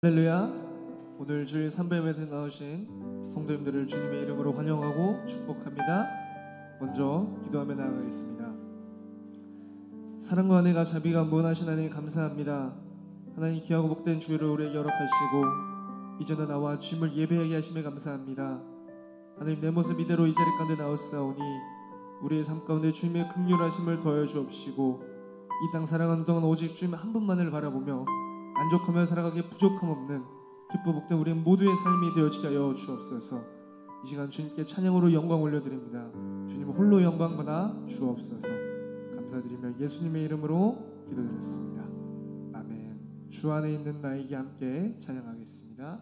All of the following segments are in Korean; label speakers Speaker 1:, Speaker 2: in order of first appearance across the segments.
Speaker 1: 할렐루야. 오늘 주일 300m 나오신 성도님들을 주님의 이름으로 환영하고 축복합니다. 먼저 기도하며 나아가겠습니다. 사랑과 은혜가 자비가 무한하신 하나님 감사합니다. 하나님 귀하고 복된 주일을 우리에게 허락하시고 이전에 나와 주님을 예배하게 하심에 감사합니다. 하나님 내 모습 이대로 이 자리 가운데 나왔사오니 우리의 삶 가운데 주님의 긍휼하심을 더해 주옵시고 이 땅 살아가는 동안 오직 주님 한 분만을 바라보며 만족하며 살아가기에 부족함 없는 기쁘 복된 우리 모두의 삶이 되어지게 하여 주옵소서. 이 시간 주님께 찬양으로 영광 올려드립니다. 주님 홀로 영광 받아 주옵소서. 감사드리며 예수님의 이름으로 기도드렸습니다. 아멘. 주 안에 있는 나에게 함께 찬양하겠습니다.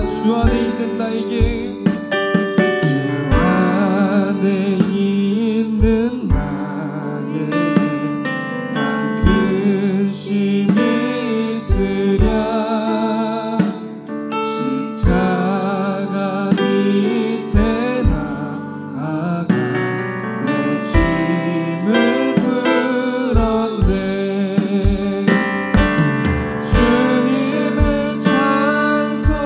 Speaker 1: 주 안에 있는 나에게 주 안에 있는 나에게 난 근심이 있으랴 십자가 밑에 나아가 내 짐을 풀었네 주님을 찬송하면서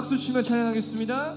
Speaker 1: 박수 치며 찬양하겠습니다.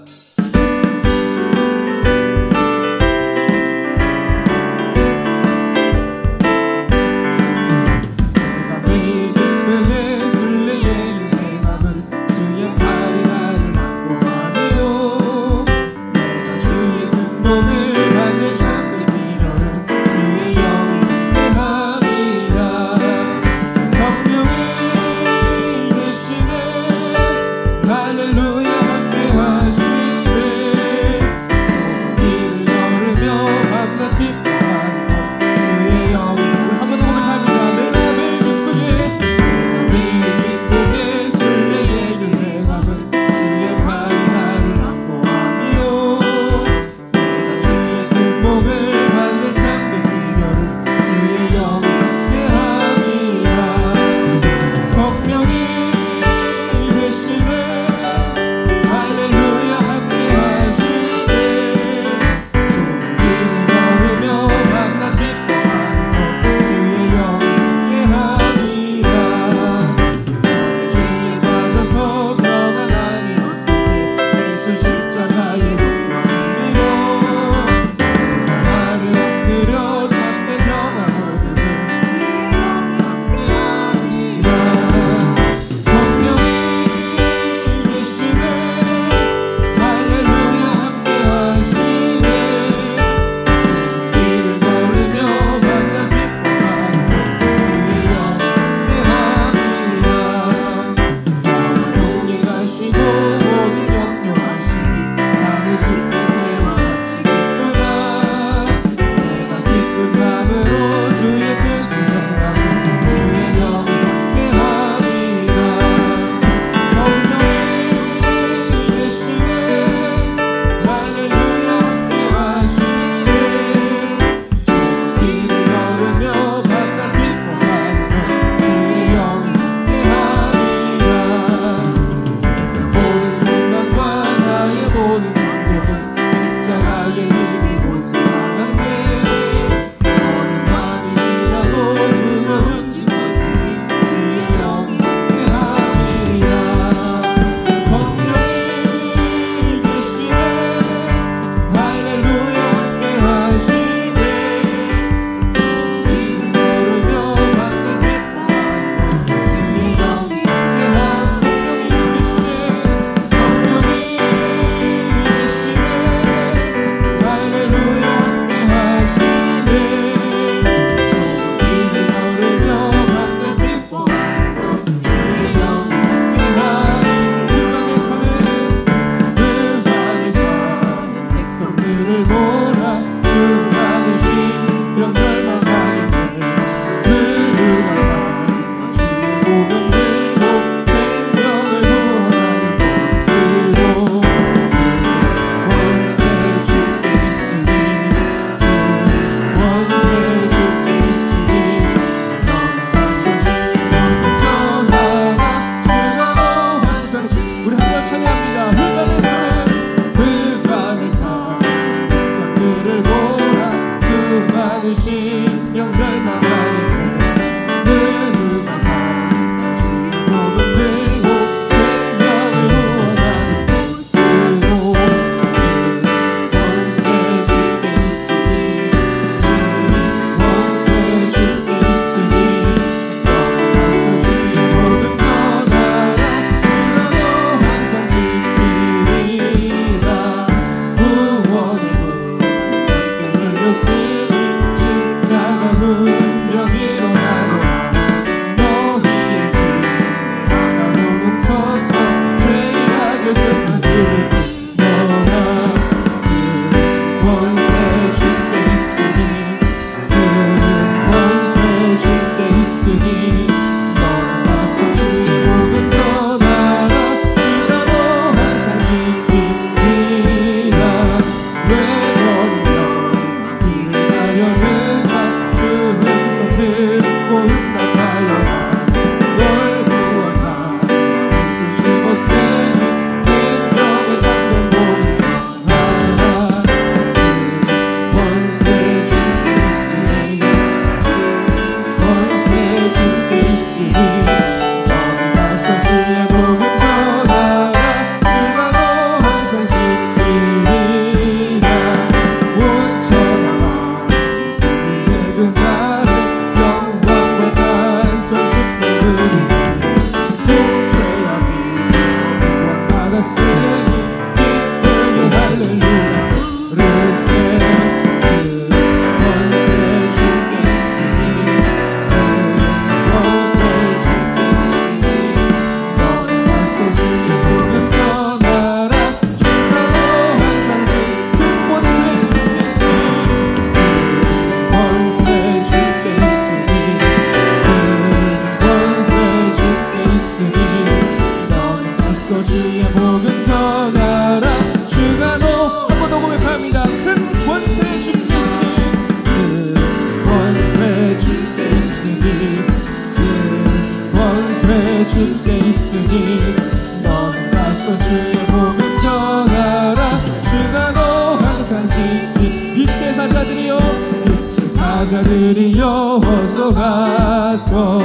Speaker 1: 사자들이여 빛의 사자들이여 어서 가서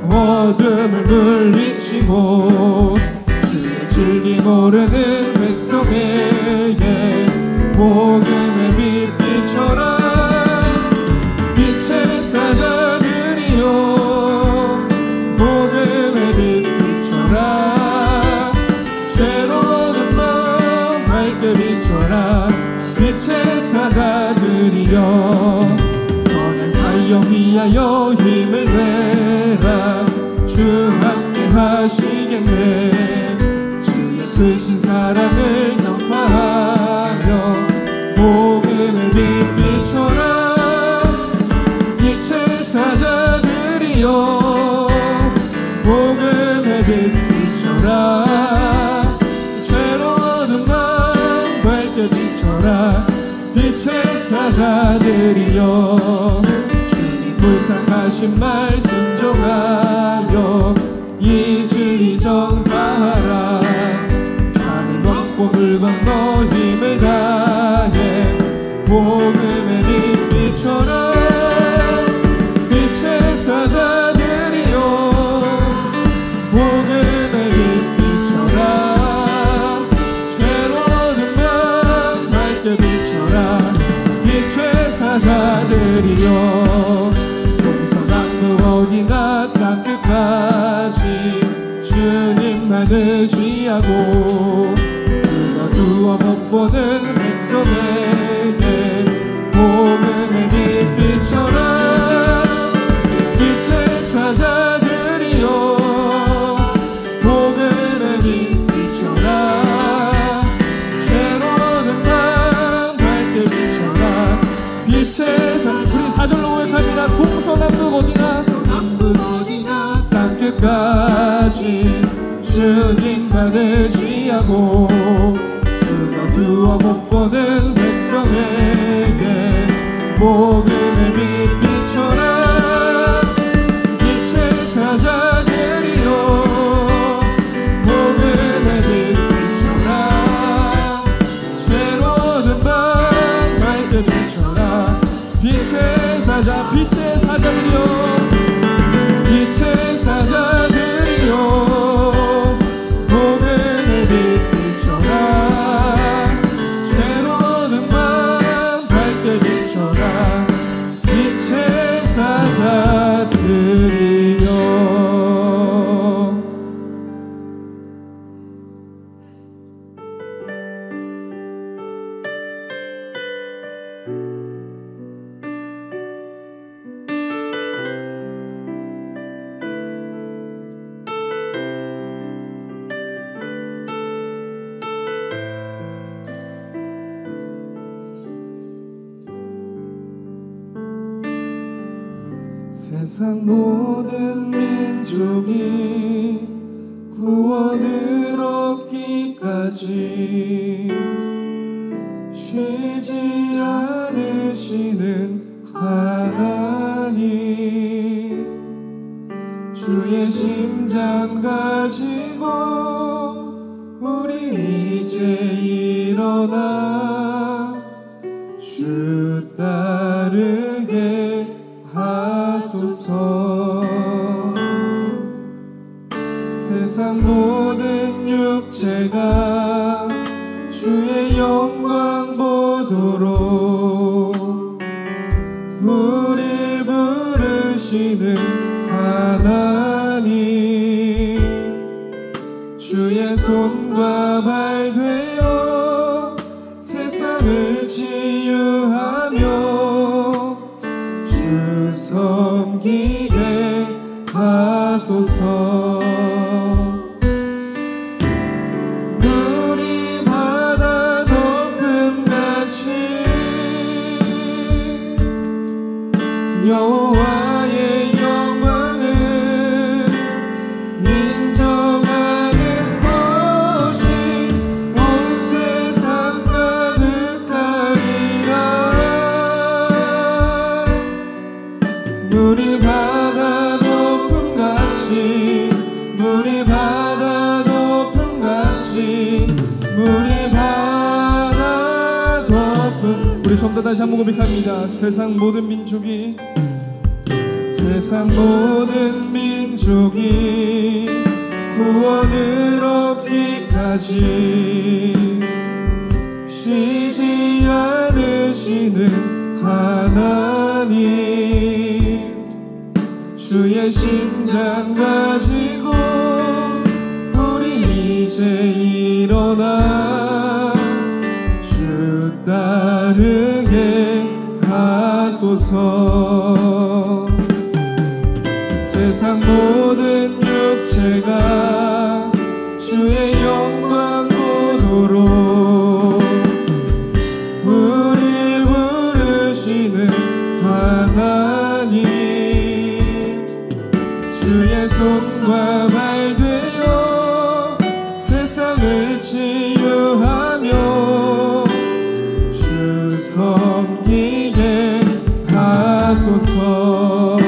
Speaker 1: 어둠을 물리치고 주의 진리 모르는 백성에게 복음의 빛 비춰라. 빛의 사자들이여 복음의 빛 비춰라. 죄로운 마음 밝게 비춰라. 빛의 사자들이여 선한 사역 위하여 힘을 내라. 주 함께 하시겠네. 주의 크신 사랑을 전파하며 복음의 빛 비춰라. 빛의 사자들이여 복음의 빛 비춰라. 죄로운 마음 밝게 비춰라. 빛의 사자들이여 주님 부탁하신 말씀 정하여 이 진리 전파하라. 산을 걷고 물 건너 힘을 다해 복음의 빛 비춰라. 빛의 사자들이여 복음의 빛 비춰라. 죄로운 마음 밝게 비춰라. 빛의 사자들이여 동서남북 어디나 땅끝까지 주님만 의지하고 두어 못 보는 백성에게 복음의 빛 비춰라. 빛의 사자들이여 복음의 빛 비춰라. 죄로운 마음 밝게 비춰라. 빛의 우리 사절로 고백합니다. 동서남북 어디나 땅끝까지 주님만 의지하고 끊어두어 못 보는 백성에게 복음의 빛 비춰라. 빛의 사자들이여 복음의 빛 비춰라. 죄로운 마음 밝게 비춰라. 빛의 사자들이여 빛의 사자들이여 복음의 빛 비춰라. 죄로운 마음 밝게 비춰라. 빛의 사자들이여. 세상 모든 민족이 구원을 얻기까지 쉬지 않으시는 하나님, 주의 심장 가지고 우리 이제 일어나 주 따르게 하소서. 세상 모든 육체가 주의 영광 보도록 우릴 부르시는 하나님, 주의 손과 발 되어 세상을 치유하며 주 섬기게 하소서. 물이 바다 덮음같이 여호와의 영광을 인정하는 것이 온 세상 가득하리라. 물이 바다 높음같이 물이 바다 높음같이 물이 바다 높음같이 덮은 우리 전부 다 다시 한번 고백합니다. 세상 모든 민족이 구원을 얻기까지 쉬지 않으시는 하나님, 주의 심장 가지고 우리 이제 일어나 주 따르게 하소서. 세상 모든 육체가 주의 영광 보도록 우릴 부르시는 하나님, 주의 손과 발 되어 세상을 치유하며 주 섬기게 하소서.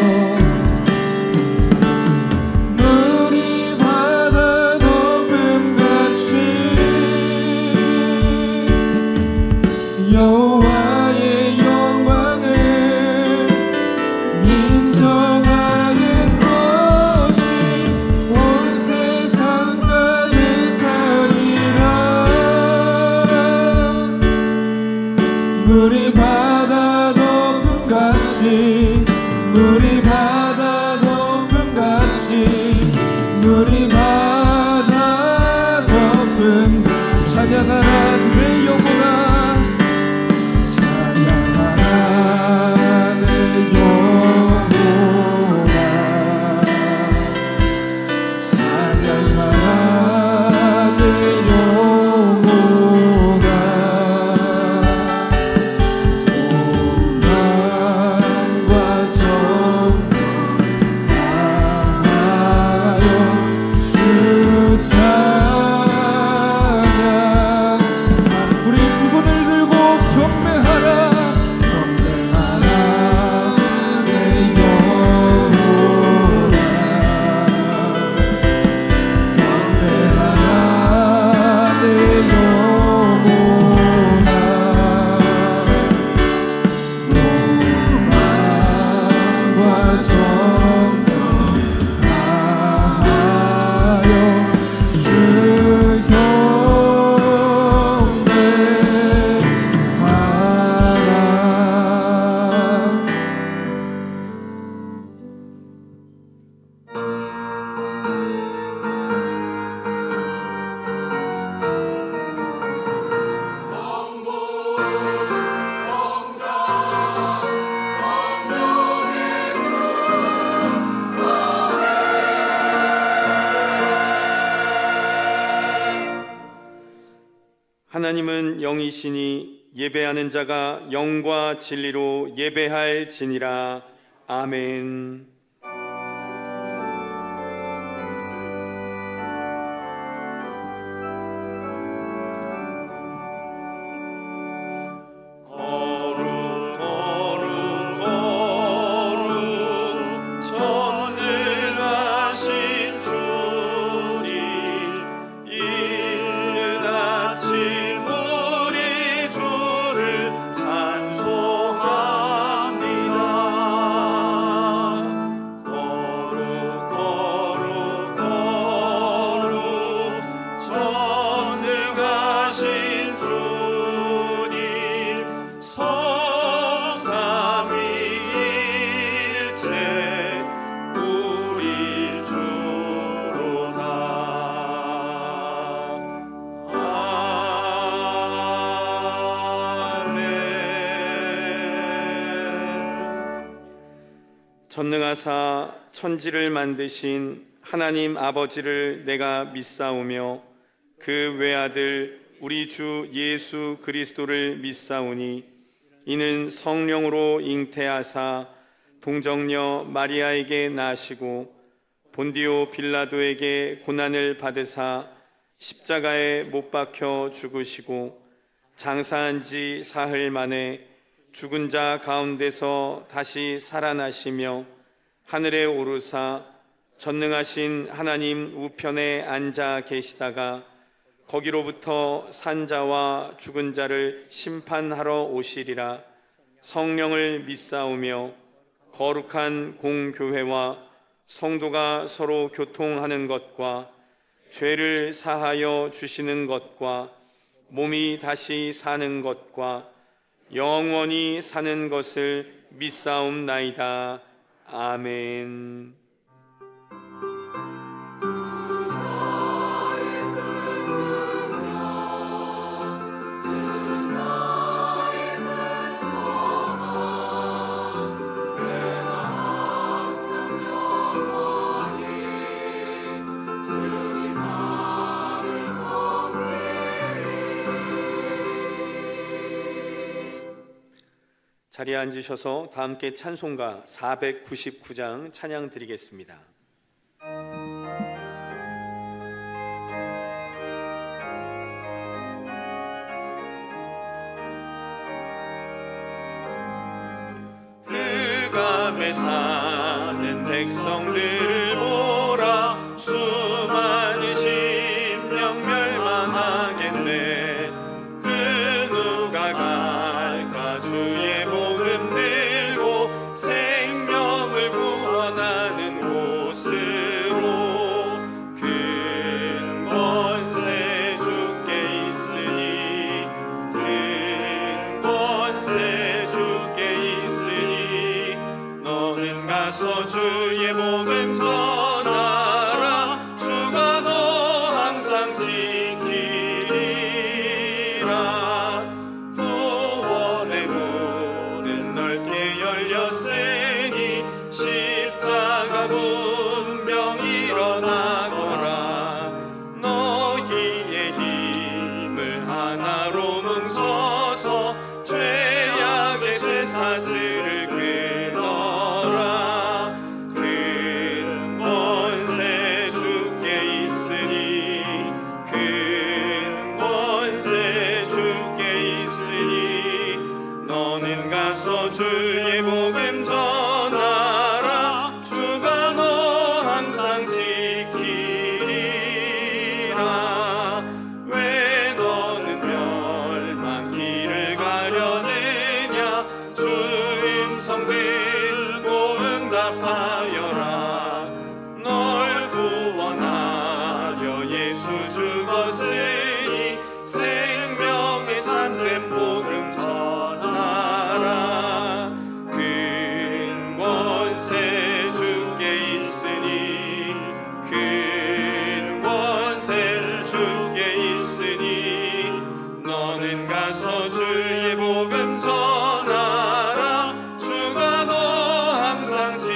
Speaker 1: 물이 바다 덮음같이 여호와의 영광을 인정하는 것이 온 세상 가득하리라. 물이 바다 덮음같이 물이 바다 덮음같이 물이 바다 덮음. 찬양하라 내 영혼아, 찬양하라 내 영혼아, 찬양하라 내 영혼아. 온 마음과 정성 다하여 주 찬양. 우리 두 손을 들고 경배하라. 경배하라 내 영혼아, 경배하라 내 영혼아. 온 마음과 정성 다하여 주 경배하라.
Speaker 2: 하나님은 영이시니 예배하는 자가 영과 진리로 예배할지니라. 아멘. 거룩 거룩 거룩 전능하신 주님, 이른 아침 우리 주를 찬송합니다. 거룩 거룩 거룩 전능하신 주님, 성삼위일체 우리 주로다. 전능하사 천지를 만드신 하나님 아버지를 내가 믿사오며 그 외아들 우리 주 예수 그리스도를 믿사오니, 이는 성령으로 잉태하사 동정녀 마리아에게 나시고 본디오 빌라도에게 고난을 받으사 십자가에 못 박혀 죽으시고 장사한 지 사흘 만에 죽은 자 가운데서 다시 살아나시며 하늘에 오르사 전능하신 하나님 우편에 앉아 계시다가 거기로부터 산자와 죽은 자를 심판하러 오시리라. 성령을 믿사오며 거룩한 공교회와 성도가 서로 교통하는 것과 죄를 사하여 주시는 것과 몸이 다시 사는 것과 영원히 사는 것을 믿사옵나이다. 아멘. 자리에 앉으셔서 다 함께 찬송가 499장 찬양 드리겠습니다. 흑암에 사는 백성들을 보라. 수많은 심령 멸망하겠네. 그 누가 갈까? 주의 생명을 구원하는 곳으로. 큰 권세 주께 있으니, 큰 권세 주께 있으니, 너는 가서 주의 복음 전하라. 주가 너 항상 지키리라. 구원의 문은 넓게 열렸으니 십자가 분명 일어나거라. 너희의 힘을 하나로 뭉쳐서 죄악의 쇠사슬을 끊어라. 큰 권세 주께 있으니, 큰 권세 주께 있으니, 너는 가서 주의 복음 전하라. 주가 너 항상 지키리라. 왜 너는 멸망길을 가려느냐? 주 음성 듣고 응답하여라. 널 구원하려 예수 죽었으니 생명의 참된 복음 전하라. 큰 권세 주께 있으니, 큰 권세 주께 있으니, 너는 가서 주의 복음 전하라. 주가 너 항상 지키리라.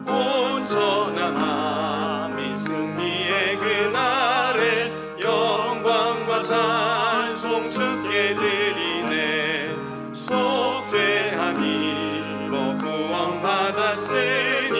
Speaker 2: 온전한 마음이 승리의 그날에 영광과 찬송 주께 드리네. 속죄함 입어 구원받았으니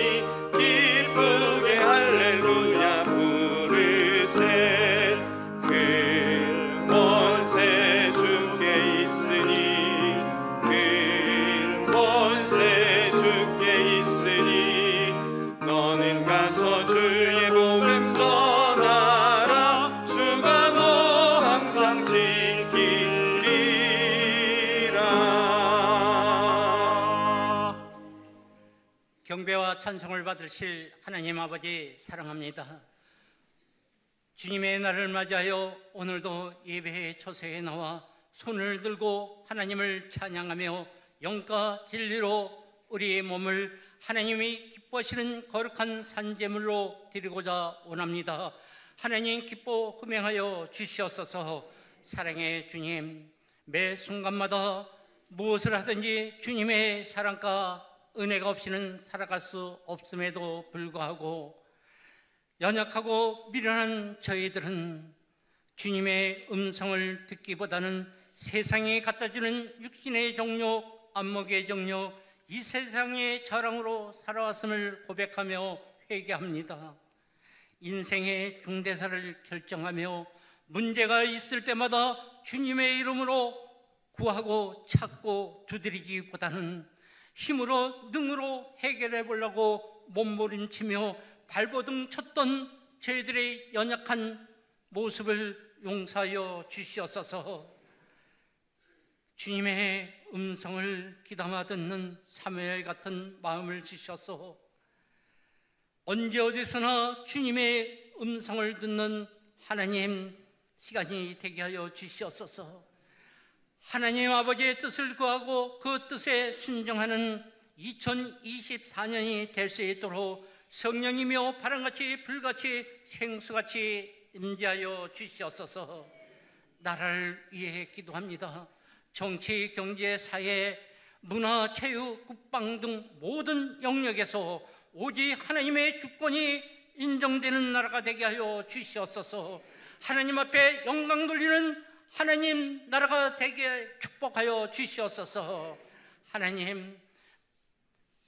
Speaker 2: 기쁘게 할렐루야 부르세. 큰 권세 주께 있으니, 큰 권세 주께 있으니, 너는 가서 주의 복음 전하라. 주가 너 항상 지키리라.
Speaker 3: 경배와 찬송을 받으실 하나님 아버지 사랑합니다. 주님의 날을 맞이하여 오늘도 예배의 초세에 나와 손을 들고 하나님을 찬양하며 영과 진리로 우리의 몸을 하나님이 기뻐하시는 거룩한 산제물로 드리고자 원합니다. 하나님 기뻐 흠행하여 주시옵소서. 사랑의 주님, 매 순간마다 무엇을 하든지 주님의 사랑과 은혜가 없이는 살아갈 수 없음에도 불구하고 연약하고 미련한 저희들은 주님의 음성을 듣기보다는 세상에 갖다주는 육신의 정욕, 안목의 정욕, 이 세상의 자랑으로 살아왔음을 고백하며 회개합니다. 인생의 중대사를 결정하며 문제가 있을 때마다 주님의 이름으로 구하고 찾고 두드리기보다는 힘으로 능으로 해결해 보려고 몸부림치며 발버둥 쳤던 저희들의 연약한 모습을 용서하여 주시옵소서. 주님의 음성을 귀담아 듣는 사무엘 같은 마음을 주셔서 언제 어디서나 주님의 음성을 듣는 하나님 시간이 되게 하여 주시옵소서. 하나님 아버지의 뜻을 구하고 그 뜻에 순종하는 2024년이 될 수 있도록 성령이며 바람같이 불같이 생수같이 임재하여 주시옵소서. 나라를 위해 기도합니다. 정치, 경제, 사회, 문화, 체육, 국방 등 모든 영역에서 오직 하나님의 주권이 인정되는 나라가 되게 하여 주시옵소서. 하나님 앞에 영광 돌리는 하나님 나라가 되게 축복하여 주시옵소서. 하나님,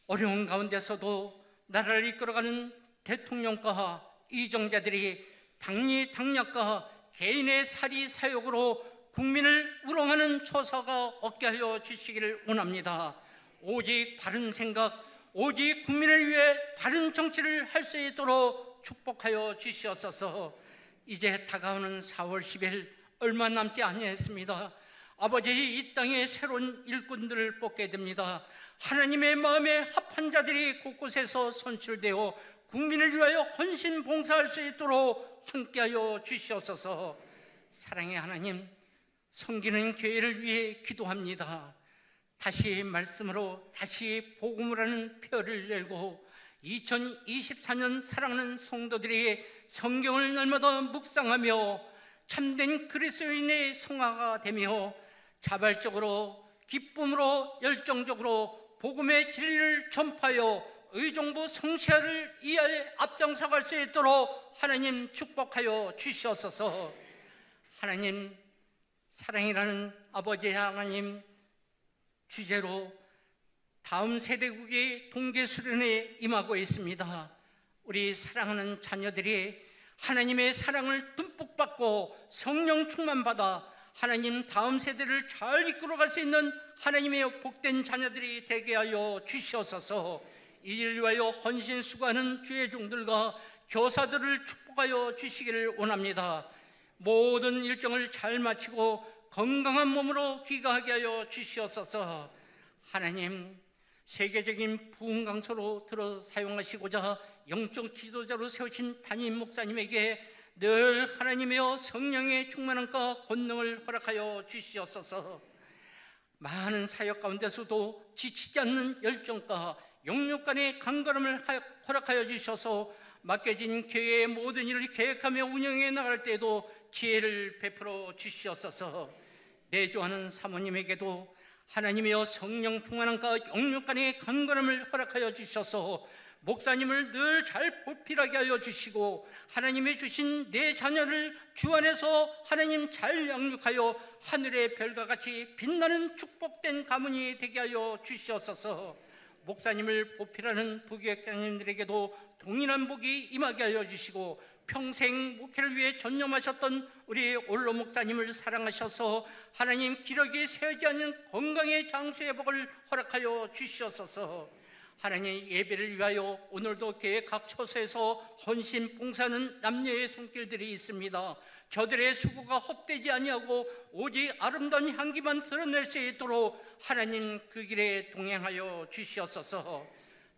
Speaker 3: 어려운 가운데서도 나라를 이끌어가는 대통령과 이정자들이 당리당략과 개인의 사리 사욕으로 국민을 우롱하는 처사가 없게 하여 주시기를 원합니다. 오직 바른 생각, 오직 국민을 위해 바른 정치를 할 수 있도록 축복하여 주시옵소서. 이제 다가오는 4월 10일 얼마 남지 아니했습니다. 아버지, 이 땅에 새로운 일꾼들을 뽑게 됩니다. 하나님의 마음에 합한 자들이 곳곳에서 선출되어 국민을 위하여 헌신 봉사할 수 있도록 함께하여 주시옵소서. 사랑의 하나님, 섬기는 교회를 위해 기도합니다. 다시 말씀으로 다시 복음을 하는 표를 열고 2024년 사랑하는 성도들이 성경을 날마다 묵상하며 참된 그리스도인의 성화가 되며 자발적으로 기쁨으로 열정적으로 복음의 진리를 전파하여 의정부 성시화를 이하에 앞장서갈 수 있도록 하나님 축복하여 주시옵소서. 하나님, 사랑이라는 아버지 하나님 주제로 다음 세대국의 동계수련에 임하고 있습니다. 우리 사랑하는 자녀들이 하나님의 사랑을 듬뿍 받고 성령 충만받아 하나님 다음 세대를 잘 이끌어갈 수 있는 하나님의 복된 자녀들이 되게 하여 주시옵소서. 이 일을 위하여 헌신 수고하는 주의 종들과 교사들을 축복하여 주시기를 원합니다. 모든 일정을 잘 마치고 건강한 몸으로 귀가하게 하여 주시옵소서. 하나님, 세계적인 부흥 강소로 들어 사용하시고자 영적 지도자로 세우신 담임 목사님에게 늘 하나님의 성령의 충만함과 권능을 허락하여 주시옵소서. 많은 사역 가운데서도 지치지 않는 열정과 영육 간의 강건함을 허락하여 주셔서 맡겨진 교회의 모든 일을 계획하며 운영해 나갈 때에도 지혜를 베풀어 주시옵소서. 내조하는 사모님에게도 하나님의 성령 충만함과 영육 간의 강건함을 허락하여 주셔서 목사님을 늘 잘 보필하게 하여 주시고 하나님이 주신 내 자녀를 주 안에서 하나님 잘 양육하여 하늘의 별과 같이 빛나는 축복된 가문이 되게 하여 주시옵소서. 목사님을 보필하는 부교육장님들에게도 동일한 복이 임하게 하여 주시고 평생 목회를 위해 전념하셨던 우리 올로 목사님을 사랑하셔서 하나님 기력이 세어지 않는 건강의 장수의 복을 허락하여 주시옵소서. 하나님, 예배를 위하여 오늘도 교회 각 처소에서 헌신 봉사하는 남녀의 손길들이 있습니다. 저들의 수고가 헛되지 아니하고 오직 아름다운 향기만 드러낼 수 있도록 하나님 그 길에 동행하여 주시옵소서.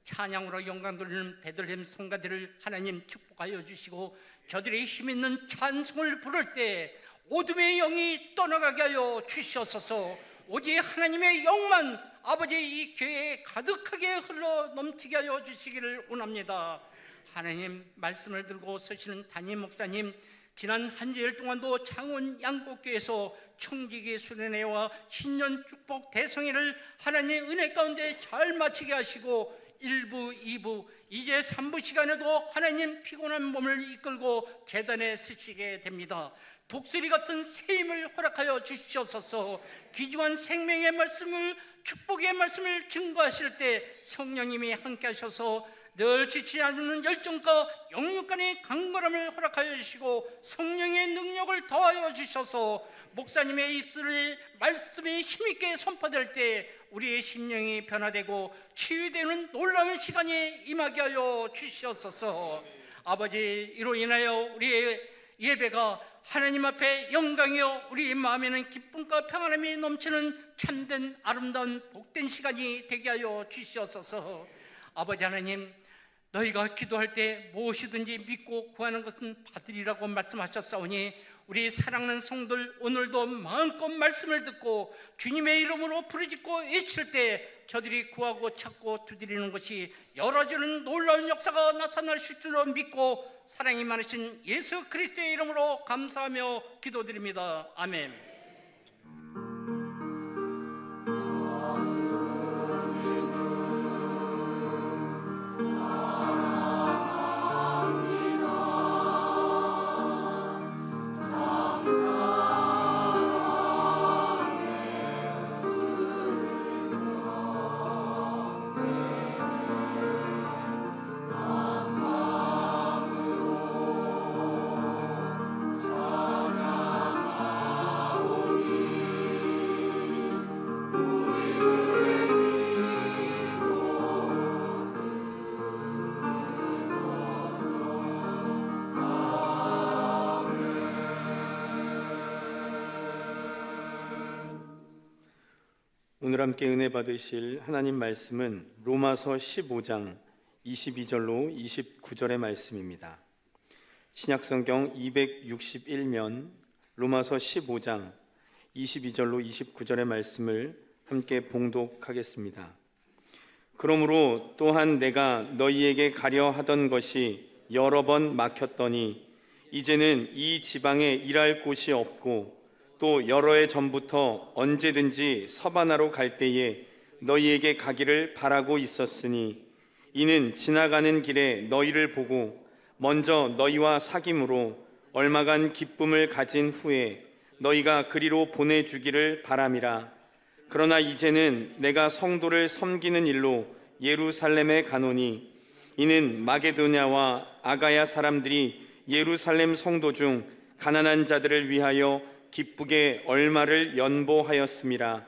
Speaker 3: 찬양으로 영광 돌리는 베들레헴 성가들을 하나님 축복하여 주시고 저들의 힘있는 찬송을 부를 때 어둠의 영이 떠나가게 하여 주시옵소서. 오직 하나님의 영만 아버지 이 교회에 가득하게 흘러 넘치게 하여 주시기를 원합니다. 하나님, 말씀을 들고 서시는 담임 목사님, 지난 한 주일 동안도 창원 양곡교회에서 청지기 수련회와 신년 축복 대성회를 하나님 은혜 가운데 잘 마치게 하시고 1부, 2부, 이제 3부 시간에도 하나님 피곤한 몸을 이끌고 계단에 서시게 됩니다. 독수리 같은 새 힘을 허락하여 주시옵소서. 귀중한 생명의 말씀을, 축복의 말씀을 증거하실 때 성령님이 함께 하셔서 늘 지치지 않는 열정과 영육 간의 강건함을 허락하여 주시고 성령의 능력을 더하여 주셔서 목사님의 입술을 말씀이 힘있게 선포될 때 우리의 심령이 변화되고 치유되는 놀라운 시간이 임하게 하여 주시옵소서. 아버지, 이로 인하여 우리의 예배가 하나님 앞에 영광이요 우리 마음에는 기쁨과 평안함이 넘치는 참된 아름다운 복된 시간이 되게 하여 주시옵소서. 아버지 하나님, 너희가 기도할 때 무엇이든지 믿고 구하는 것은 받으리라고 말씀하셨사오니 우리 사랑하는 성도들 오늘도 마음껏 말씀을 듣고 주님의 이름으로 부르짖고 외칠 때 저들이 구하고 찾고 두드리는 것이 열어주는 놀라운 역사가 나타날 줄로 믿고 사랑이 많으신 예수 그리스도의 이름으로 감사하며 기도드립니다. 아멘.
Speaker 2: 오늘 함께 은혜 받으실 하나님 말씀은 로마서 15장 22절로 29절의 말씀입니다. 신약성경 261면 로마서 15장 22절로 29절의 말씀을 함께 봉독하겠습니다. 그러므로 또한 내가 너희에게 가려 하던 것이 여러 번 막혔더니 이제는 이 지방에 일할 곳이 없고 또 여러 해 전부터 언제든지 서바나로 갈 때에 너희에게 가기를 바라고 있었으니 이는 지나가는 길에 너희를 보고 먼저 너희와 사귐으로 얼마간 기쁨을 가진 후에 너희가 그리로 보내주기를 바람이라. 그러나 이제는 내가 성도를 섬기는 일로 예루살렘에 가노니 이는 마게도냐와 아가야 사람들이 예루살렘 성도 중 가난한 자들을 위하여 기쁘게 얼마를 연보하였음이라.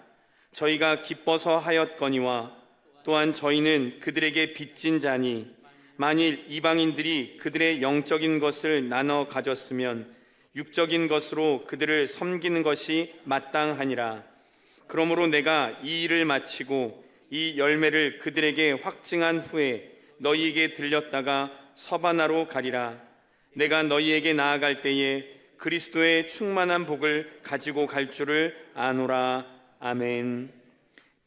Speaker 2: 저희가 기뻐서 하였거니와 또한 저희는 그들에게 빚진 자니 만일 이방인들이 그들의 영적인 것을 나눠 가졌으면 육적인 것으로 그들을 섬기는 것이 마땅하니라. 그러므로 내가 이 일을 마치고 이 열매를 그들에게 확증한 후에 너희에게 들렸다가 서바나로 가리라. 내가 너희에게 나아갈 때에 그리스도의 충만한 복을 가지고 갈 줄을 아노라. 아멘.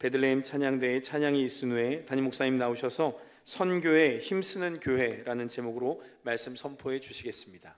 Speaker 2: 베들레헴 찬양대에 찬양이 있은 후에 담임 목사님 나오셔서 선교에 힘쓰는 교회라는 제목으로 말씀 선포해 주시겠습니다.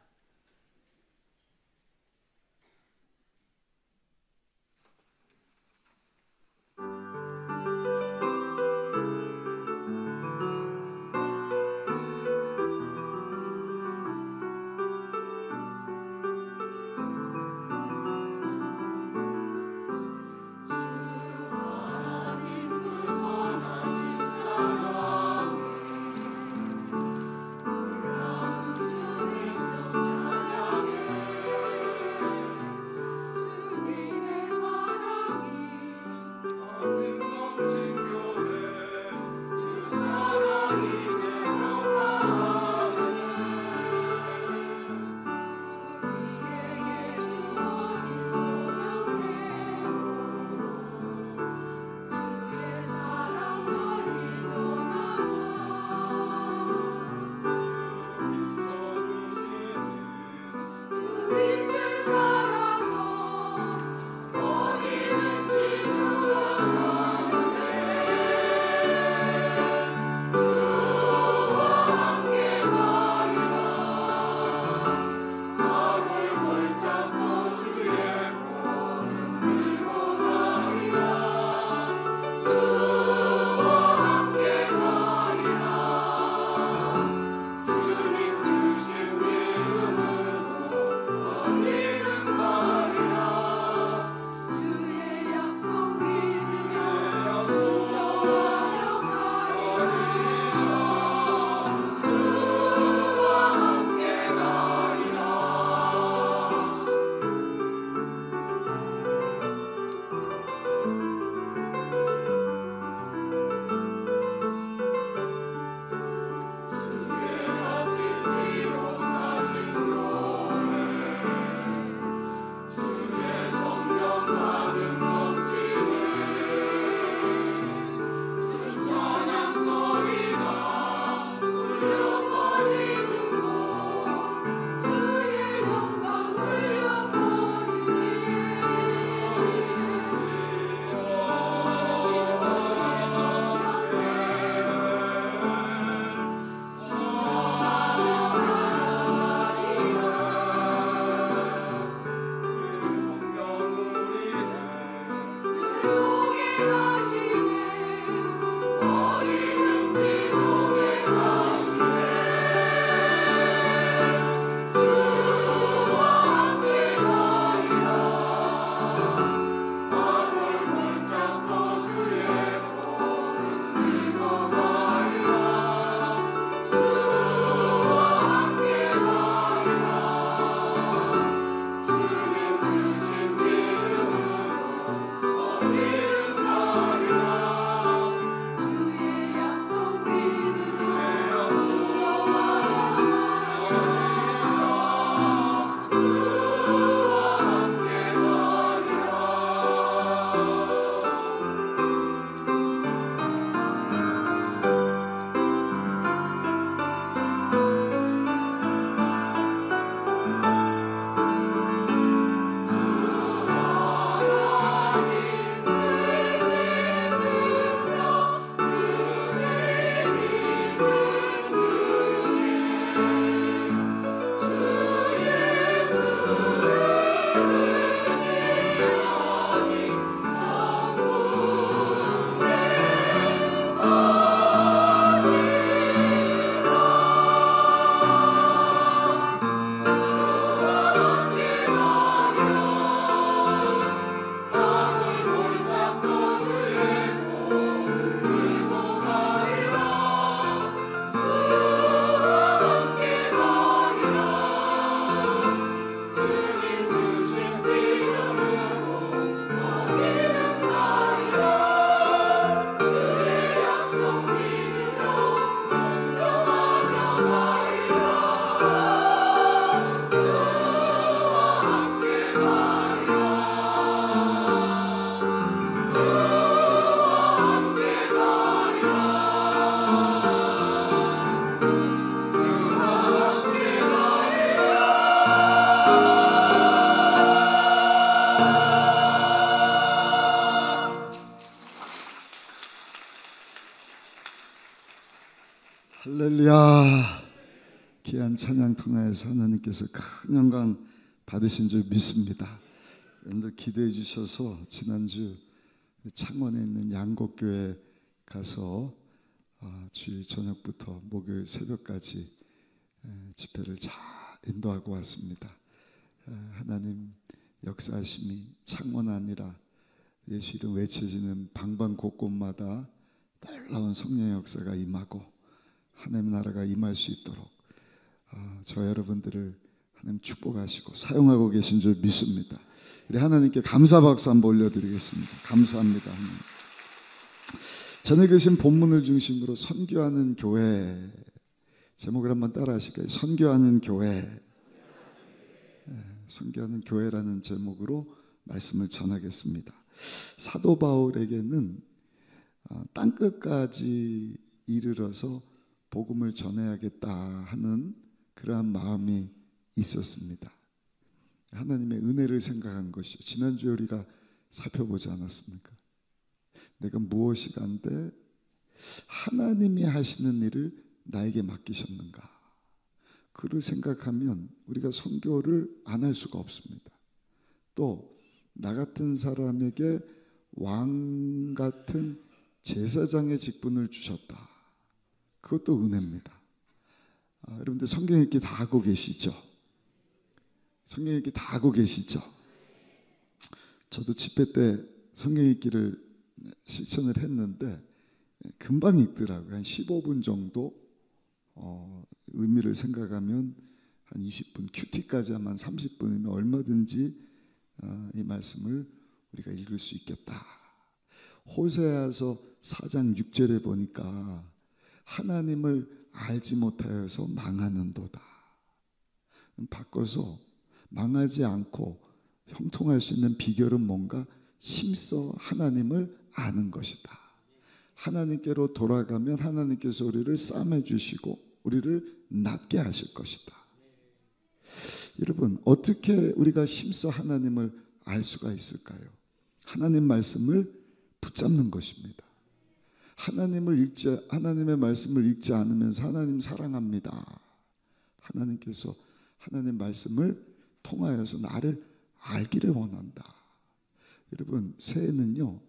Speaker 4: 할렐루야. 귀한 찬양 통하여서 하나님께서 큰 영광 받으신 줄 믿습니다. 여러분들 기대해 주셔서 지난주 창원에 있는 양곡교회 가서 주일 저녁부터 목요일 새벽까지 집회를 잘 인도하고 왔습니다. 하나님 역사하심이 창원 아니라 예수 이름 외쳐지는 방방곳곳마다 놀라운 성령의 역사가 임하고 하나님의 나라가 임할 수 있도록 저 여러분들을 하나님 축복하시고 사용하고 계신 줄 믿습니다. 우리 하나님께 감사 박수 한번 올려드리겠습니다. 감사합니다. 전에 계신 본문을 중심으로 선교하는 교회, 제목을 한번 따라 하실까요? 선교하는 교회. 선교하는 교회라는 제목으로 말씀을 전하겠습니다. 사도 바울에게는 땅끝까지 이르러서 복음을 전해야겠다 하는 그러한 마음이 있었습니다. 하나님의 은혜를 생각한 것이죠. 지난주에 우리가 살펴보지 않았습니까? 내가 무엇이 간데 하나님이 하시는 일을 나에게 맡기셨는가? 그를 생각하면 우리가 선교를 안 할 수가 없습니다. 또 나 같은 사람에게 왕 같은 제사장의 직분을 주셨다. 그것도 은혜입니다. 여러분들 성경 읽기 다 하고 계시죠? 성경 읽기 다 하고 계시죠? 저도 집회 때 성경 읽기를 실천을 했는데 금방 읽더라고요. 한 15분 정도 의미를 생각하면 한 20분, 큐티까지 하면 30분이면 얼마든지 이 말씀을 우리가 읽을 수 있겠다. 호세아서 4장 6절에 보니까 하나님을 알지 못하여서 망하는도다. 바꿔서 망하지 않고 형통할 수 있는 비결은 뭔가? 힘써 하나님을 아는 것이다. 하나님께로 돌아가면 하나님께서 우리를 싸매 주시고 우리를 낫게 하실 것이다. 여러분, 어떻게 우리가 힘써 하나님을 알 수가 있을까요? 하나님 말씀을 붙잡는 것입니다. 하나님의 말씀을 읽지 않으면서 하나님 사랑합니다. 하나님께서 하나님 말씀을 통하여서 나를 알기를 원한다. 여러분, 새해는요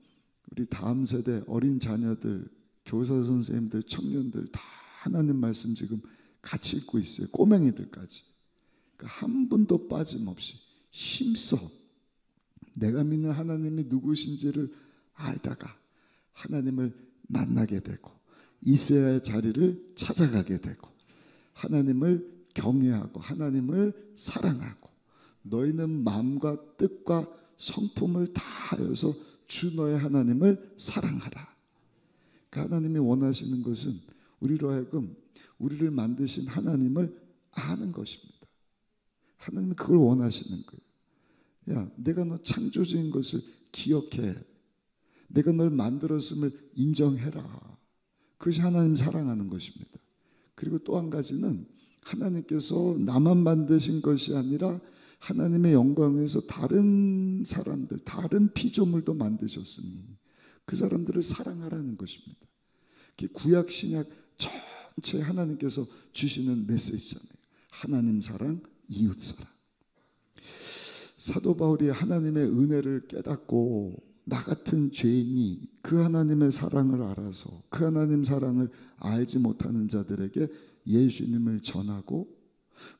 Speaker 4: 우리 다음 세대 어린 자녀들, 교사 선생님들, 청년들 다 하나님 말씀 지금 같이 읽고 있어요. 꼬맹이들까지. 그러니까 한 분도 빠짐없이 힘써 내가 믿는 하나님이 누구신지를 알다가 하나님을 만나게 되고 있어야 할 자리를 찾아가게 되고 하나님을 경외하고 하나님을 사랑하고 너희는 마음과 뜻과 성품을 다하여서 주 너의 하나님을 사랑하라. 그러니까 하나님이 원하시는 것은 우리로 하여금 우리를 만드신 하나님을 아는 것입니다. 하나님은 그걸 원하시는 거예요. 야, 내가 너 창조주인 것을 기억해. 내가 널 만들었음을 인정해라. 그것이 하나님 사랑하는 것입니다. 그리고 또 한 가지는 하나님께서 나만 만드신 것이 아니라 하나님의 영광을 위해서 다른 사람들, 다른 피조물도 만드셨으니 그 사람들을 사랑하라는 것입니다. 구약 신약 전체 하나님께서 주시는 메시지잖아요. 하나님 사랑, 이웃 사랑. 사도 바울이 하나님의 은혜를 깨닫고 나 같은 죄인이 그 하나님의 사랑을 알아서 그 하나님 사랑을 알지 못하는 자들에게 예수님을 전하고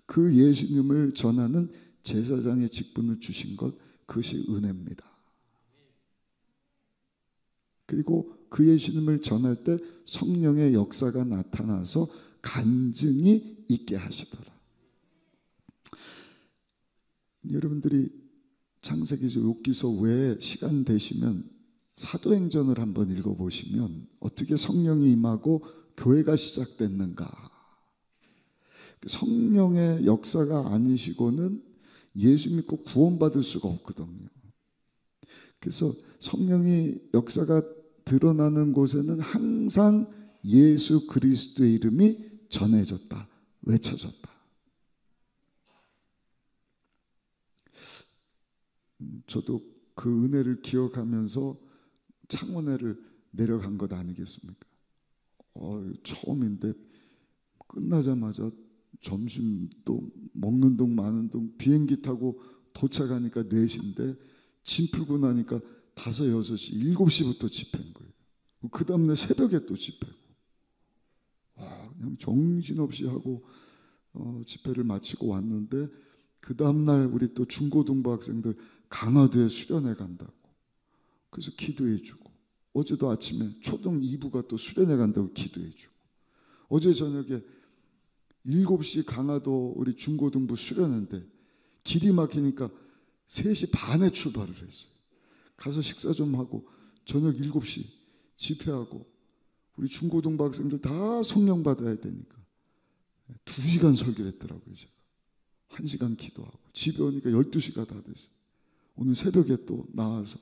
Speaker 4: 그 예수님을 전하는 제사장의 직분을 주신 것, 그것이 은혜입니다. 그리고 그 예수님을 전할 때 성령의 역사가 나타나서 간증이 있게 하시더라. 여러분들이 창세기서 욥기서 외에 시간 되시면 사도행전을 한번 읽어보시면 어떻게 성령이 임하고 교회가 시작됐는가. 성령의 역사가 아니시고는 예수 믿고 구원받을 수가 없거든요. 그래서 성령이 역사가 드러나는 곳에는 항상 예수 그리스도의 이름이 전해졌다, 외쳐졌다. 저도 그 은혜를 기억하면서 창원회를 내려간 것 아니겠습니까? 처음인데 끝나자마자 점심도 먹는 동 마는 동 비행기 타고 도착하니까 4시인데 짐 풀고 나니까 5, 6시, 7시부터 집회인 거예요. 그 다음날 새벽에 또 집회고. 그냥 정신없이 하고 집회를 마치고 왔는데 그 다음날 우리 또 중고등부 학생들 강화도에 수련회 간다고. 그래서 기도해 주고 어제도 아침에 초등 2부가 또 수련회 간다고 기도해 주고 어제 저녁에 7시 강화도 우리 중고등부 수련회인데 길이 막히니까 3시 반에 출발을 했어요. 가서 식사 좀 하고 저녁 7시 집회하고 우리 중고등부 학생들 다 성령 받아야 되니까 2시간 설교를 했더라고요. 제가 1시간 기도하고 집에 오니까 12시가 다 됐어요. 오늘 새벽에 또 나와서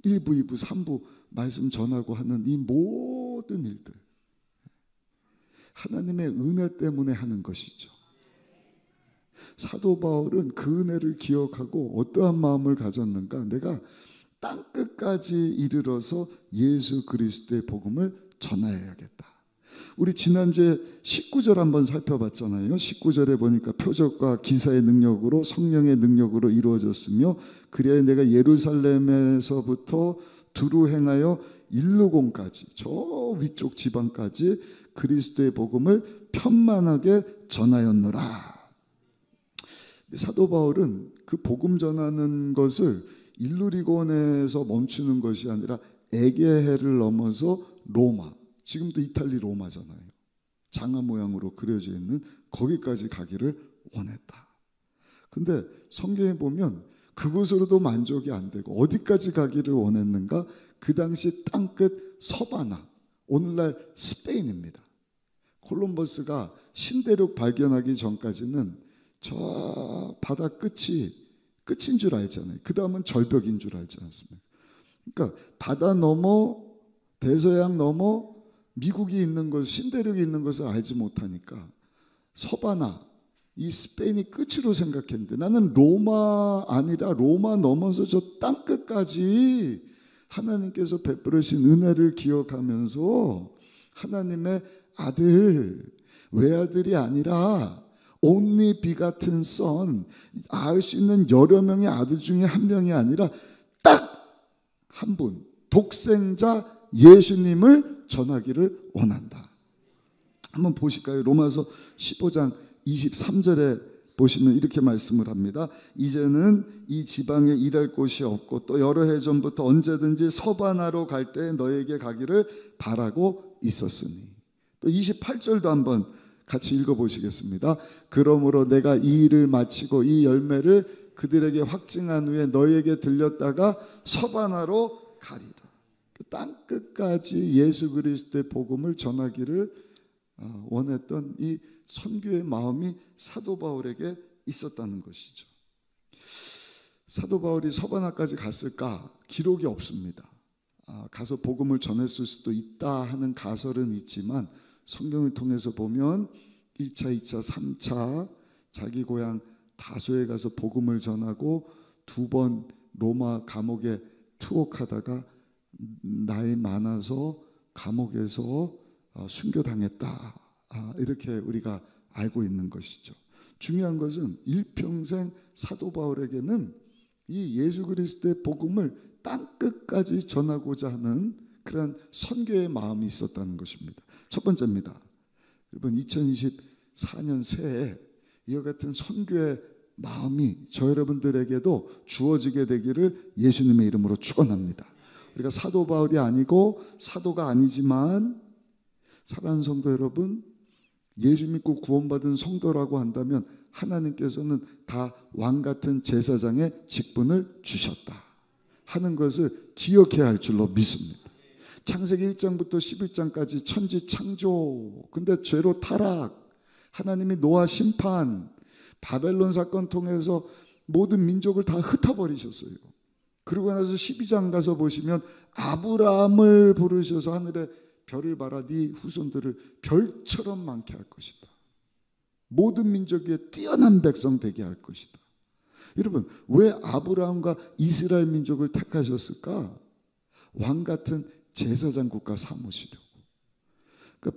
Speaker 4: 1부, 2부, 3부 말씀 전하고 하는 이 모든 일들 하나님의 은혜 때문에 하는 것이죠. 사도 바울은 그 은혜를 기억하고 어떠한 마음을 가졌는가? 내가 땅끝까지 이르러서 예수 그리스도의 복음을 전하여야겠다. 우리 지난주에 19절 한번 살펴봤잖아요. 19절에 보니까 표적과 기사의 능력으로 성령의 능력으로 이루어졌으며 그래야 내가 예루살렘에서부터 두루 행하여 일루공까지 저 위쪽 지방까지 그리스도의 복음을 편만하게 전하였노라. 사도 바울은 그 복음 전하는 것을 일루리곤에서 멈추는 것이 아니라 에게해를 넘어서 로마, 지금도 이탈리 로마잖아요. 장화 모양으로 그려져 있는 거기까지 가기를 원했다. 근데 성경에 보면 그곳으로도 만족이 안 되고 어디까지 가기를 원했는가? 그 당시 땅끝 서바나, 오늘날 스페인입니다. 콜럼버스가 신대륙 발견하기 전까지는 저 바다 끝인 줄 알잖아요. 그 다음은 절벽인 줄 알지 않습니까? 그러니까 바다 넘어 대서양 넘어 미국이 있는 것, 신대륙이 있는 것을 알지 못하니까 서바나, 이 스페인이 끝으로 생각했는데 나는 로마 아니라 로마 넘어서 저 땅끝까지 하나님께서 베풀으신 은혜를 기억하면서 하나님의 아들, 외아들이 아니라 only begotten son, 알 수 있는 여러 명의 아들 중에 한 명이 아니라 딱 한 분, 독생자 예수님을 전하기를 원한다. 한번 보실까요? 로마서 15장 23절에 보시면 이렇게 말씀을 합니다. 이제는 이 지방에 일할 곳이 없고 또 여러 해 전부터 언제든지 서바나로 갈 때 너에게 가기를 바라고 있었으니. 또 28절도 한번 같이 읽어보시겠습니다. 그러므로 내가 이 일을 마치고 이 열매를 그들에게 확증한 후에 너에게 들렸다가 서바나로 가리라. 땅 끝까지 예수 그리스도의 복음을 전하기를 원했던 이 선교의 마음이 사도 바울에게 있었다는 것이죠. 사도 바울이 서바나까지 갔을까? 기록이 없습니다. 가서 복음을 전했을 수도 있다 하는 가설은 있지만 성경을 통해서 보면 1차, 2차, 3차 자기 고향 다소에 가서 복음을 전하고 2번 로마 감옥에 투옥하다가 나이 많아서 감옥에서 순교당했다. 이렇게 우리가 알고 있는 것이죠. 중요한 것은 일평생 사도 바울에게는 이 예수 그리스도의 복음을 땅끝까지 전하고자 하는 그런 선교의 마음이 있었다는 것입니다. 첫 번째입니다. 여러분 2024년 새해 이와 같은 선교의 마음이 저 여러분들에게도 주어지게 되기를 예수님의 이름으로 축원합니다. 우리가 사도 바울이 아니고 사도가 아니지만 사랑하는 성도 여러분, 예수 믿고 구원받은 성도라고 한다면 하나님께서는 다 왕같은 제사장의 직분을 주셨다 하는 것을 기억해야 할 줄로 믿습니다. 창세기 1장부터 11장까지 천지 창조, 근데 죄로 타락, 하나님이 노아 심판, 바벨론 사건 통해서 모든 민족을 다 흩어버리셨어요. 그러고 나서 12장 가서 보시면 아브라함을 부르셔서 하늘에 별을 봐라, 네 후손들을 별처럼 많게 할 것이다. 모든 민족 위에 뛰어난 백성 되게 할 것이다. 여러분, 왜 아브라함과 이스라엘 민족을 택하셨을까? 왕 같은 제사장 국가 삼으시려고. 그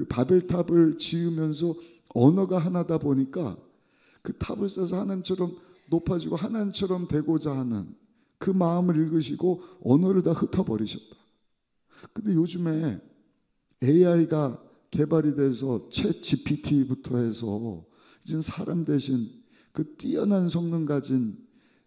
Speaker 4: 바벨탑을 지으면서 언어가 하나다 보니까 그 탑을 쌓아서 하나님처럼 높아지고 하나님처럼 되고자 하는 그 마음을 읽으시고 언어를 다 흩어버리셨다. 근데 요즘에 AI가 개발이 돼서 챗 GPT부터 해서 이제 사람 대신 그 뛰어난 성능 가진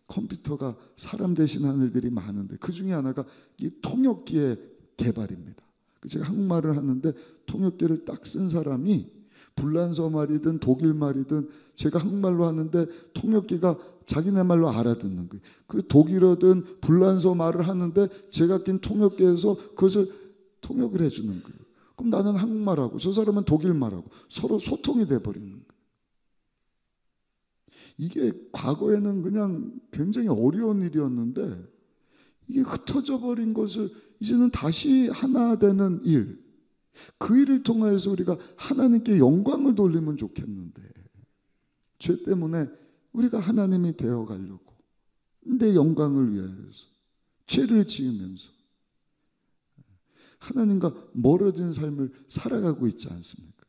Speaker 4: 컴퓨터가 사람 대신하는 일들이 많은데 그 중에 하나가 이 통역기의 개발입니다. 제가 한국말을 하는데 통역기를 딱 쓴 사람이 불란서 말이든 독일 말이든 제가 한국말로 하는데 통역기가 자기네 말로 알아듣는 거예요. 그 독일어든 불란서 말을 하는데 제가 낀 통역기에서 그것을 통역을 해주는 거예요. 그럼 나는 한국말하고 저 사람은 독일말하고 서로 소통이 돼버리는 거예요. 이게 과거에는 그냥 굉장히 어려운 일이었는데 이게 흩어져 버린 것을 이제는 다시 하나 되는 일, 그 일을 통해서 우리가 하나님께 영광을 돌리면 좋겠는데 죄 때문에 우리가 하나님이 되어 가려고 내 영광을 위해서 죄를 지으면서 하나님과 멀어진 삶을 살아가고 있지 않습니까?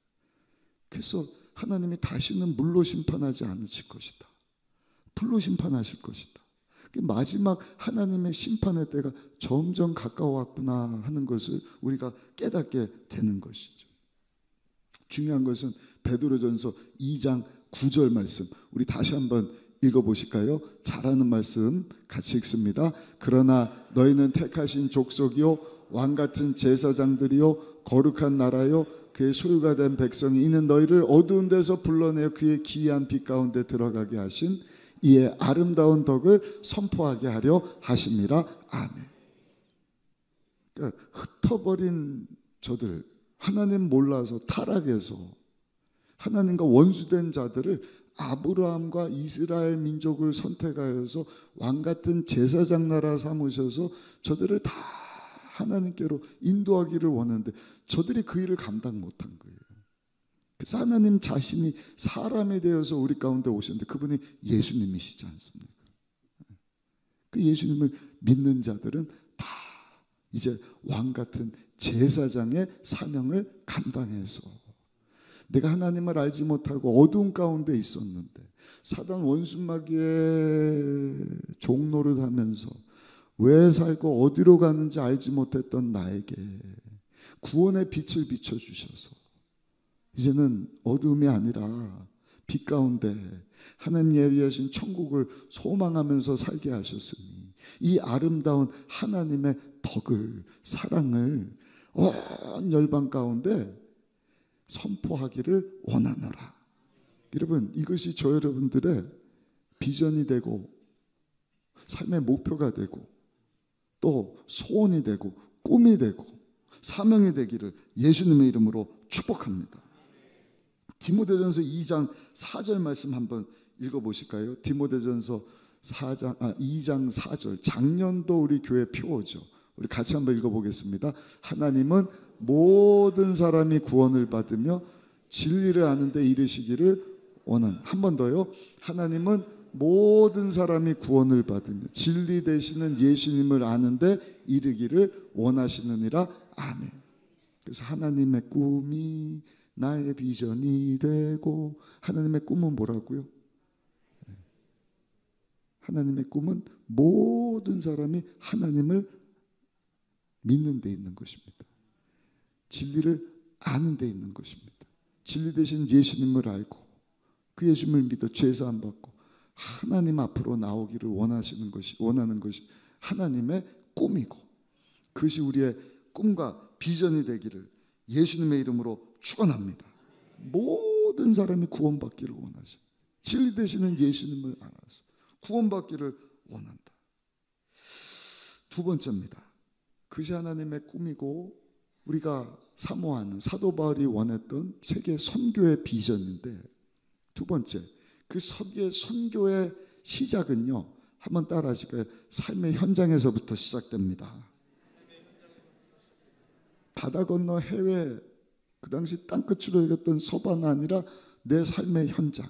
Speaker 4: 그래서 하나님이 다시는 물로 심판하지 않으실 것이다. 불로 심판하실 것이다. 마지막 하나님의 심판의 때가 점점 가까워왔구나 하는 것을 우리가 깨닫게 되는 것이죠. 중요한 것은 베드로전서 2장 9절 말씀, 우리 다시 한번 읽어보실까요? 잘하는 말씀 같이 읽습니다. 그러나 너희는 택하신 족속이요 왕같은 제사장들이요 거룩한 나라요 그의 소유가 된 백성이, 이는 너희를 어두운 데서 불러내어 그의 기이한 빛 가운데 들어가게 하신 이의 아름다운 덕을 선포하게 하려 하심이라. 아멘. 그러니까 흩어버린 저들, 하나님 몰라서 타락해서 하나님과 원수된 자들을 아브라함과 이스라엘 민족을 선택하여서 왕같은 제사장 나라 삼으셔서 저들을 다 하나님께로 인도하기를 원하는데 저들이 그 일을 감당 못한 거예요. 그래서 하나님 자신이 사람이 되어서 우리 가운데 오셨는데 그분이 예수님이시지 않습니까? 그 예수님을 믿는 자들은 다 이제 왕같은 제사장의 사명을 감당해서 내가 하나님을 알지 못하고 어두운 가운데 있었는데 사단 원수마귀의 종노릇 하면서 왜 살고 어디로 가는지 알지 못했던 나에게 구원의 빛을 비춰주셔서 이제는 어둠이 아니라 빛 가운데 하나님 예비하신 천국을 소망하면서 살게 하셨으니 이 아름다운 하나님의 덕을, 사랑을 온 열방 가운데 선포하기를 원하노라. 여러분, 이것이 저 여러분들의 비전이 되고 삶의 목표가 되고 또 소원이 되고 꿈이 되고 사명이 되기를 예수님의 이름으로 축복합니다. 디모데전서 2장 4절 말씀 한번 읽어보실까요? 디모데전서 2장 4절. 작년도 우리 교회 표어죠. 우리 같이 한번 읽어보겠습니다. 하나님은 모든 사람이 구원을 받으며 진리를 아는 데 이르시기를 원합니다. 한 번 더요. 하나님은 모든 사람이 구원을 받으며 진리 되시는 예수님을 아는 데 이르기를 원하시느니라. 아멘. 그래서 하나님의 꿈이 나의 비전이 되고, 하나님의 꿈은 뭐라고요? 하나님의 꿈은 모든 사람이 하나님을 믿는 데 있는 것입니다. 진리를 아는 데 있는 것입니다. 진리 되신 예수님을 알고 그 예수님을 믿어 죄사함 받고 하나님 앞으로 나오기를 원하는 것이 하나님의 꿈이고, 그것이 우리의 꿈과 비전이 되기를 예수님의 이름으로 축원합니다. 모든 사람이 구원받기를 원하시, 진리 되시는 예수님을 알아서 구원받기를 원한다. 두 번째입니다. 그것이 하나님의 꿈이고 우리가 사모하는, 사도 바울이 원했던 세계 선교의 비전인데, 두 번째, 그 세계 선교의 시작은요, 한번 따라 하실까요? 삶의 현장에서부터 시작됩니다. 바다 건너 해외, 그 당시 땅끝으로 여겼던 서바나 아니라 내 삶의 현장.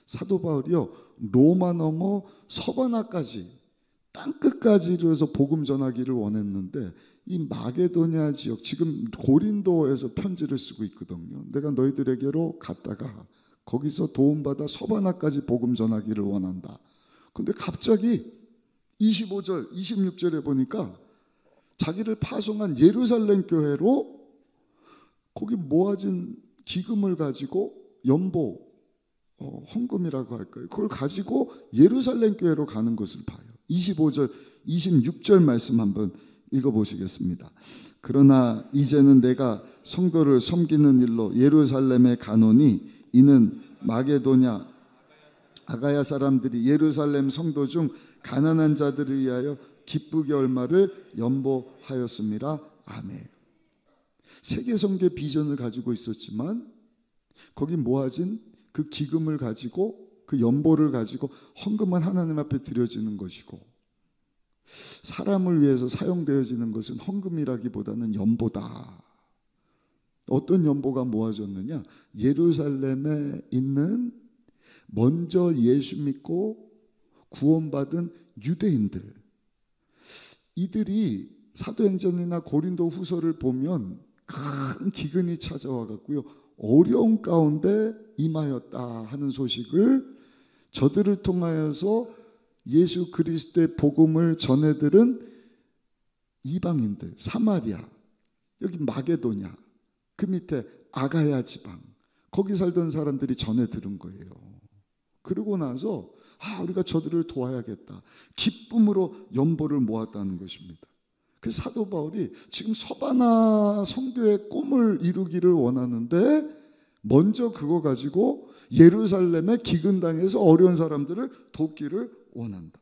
Speaker 4: 사도 바울이요, 로마 넘어 서바나까지 땅끝까지 이르러서 복음 전하기를 원했는데, 이 마게도냐 지역, 지금 고린도에서 편지를 쓰고 있거든요. 내가 너희들에게로 갔다가 거기서 도움받아 서바나까지 복음 전하기를 원한다. 근데 갑자기 25절, 26절에 보니까 자기를 파송한 예루살렘 교회로 거기 모아진 기금을 가지고 연보, 헌금이라고 할까요? 그걸 가지고 예루살렘 교회로 가는 것을 봐요. 25절, 26절 말씀 한번 읽어보시겠습니다. 그러나 이제는 내가 성도를 섬기는 일로 예루살렘에 가노니 이는 마게도냐 아가야 사람들이 예루살렘 성도 중 가난한 자들을 위하여 기쁘게 얼마를 연보하였습니다. 아멘. 세계 선교 비전을 가지고 있었지만 거기 모아진 그 기금을 가지고, 그 연보를 가지고 헌금은 하나님 앞에 드려지는 것이고, 사람을 위해서 사용되어지는 것은 헌금이라기보다는 연보다. 어떤 연보가 모아졌느냐? 예루살렘에 있는 먼저 예수 믿고 구원받은 유대인들, 이들이 사도행전이나 고린도 후서를 보면 큰 기근이 찾아와 갖고요, 어려운 가운데 임하였다 하는 소식을 저들을 통하여서 예수 그리스도의 복음을 전해들은 이방인들, 사마리아, 여기 마게도냐, 그 밑에 아가야 지방, 거기 살던 사람들이 전해 들은 거예요. 그러고 나서 우리가 저들을 도와야겠다, 기쁨으로 연보를 모았다는 것입니다. 그 사도 바울이 지금 서바나 선교의 꿈을 이루기를 원하는데, 먼저 그거 가지고 예루살렘의 기근당에서 어려운 사람들을 돕기를 원한다.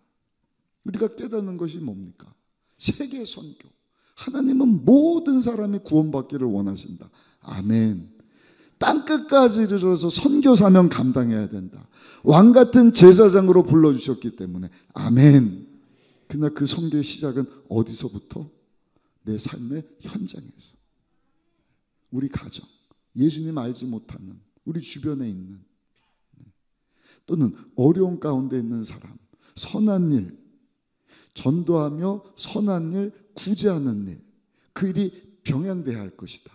Speaker 4: 우리가 깨닫는 것이 뭡니까? 세계 선교. 하나님은 모든 사람이 구원받기를 원하신다. 아멘. 땅끝까지 이르러서 선교 사명 감당해야 된다. 왕 같은 제사장으로 불러주셨기 때문에 아멘. 그러나 그 선교의 시작은 어디서부터? 내 삶의 현장에서. 우리 가정, 예수님 알지 못하는 우리 주변에 있는, 또는 어려운 가운데 있는 사람, 선한 일, 전도하며 선한 일, 구제하는 일, 그 일이 병행돼야 할 것이다.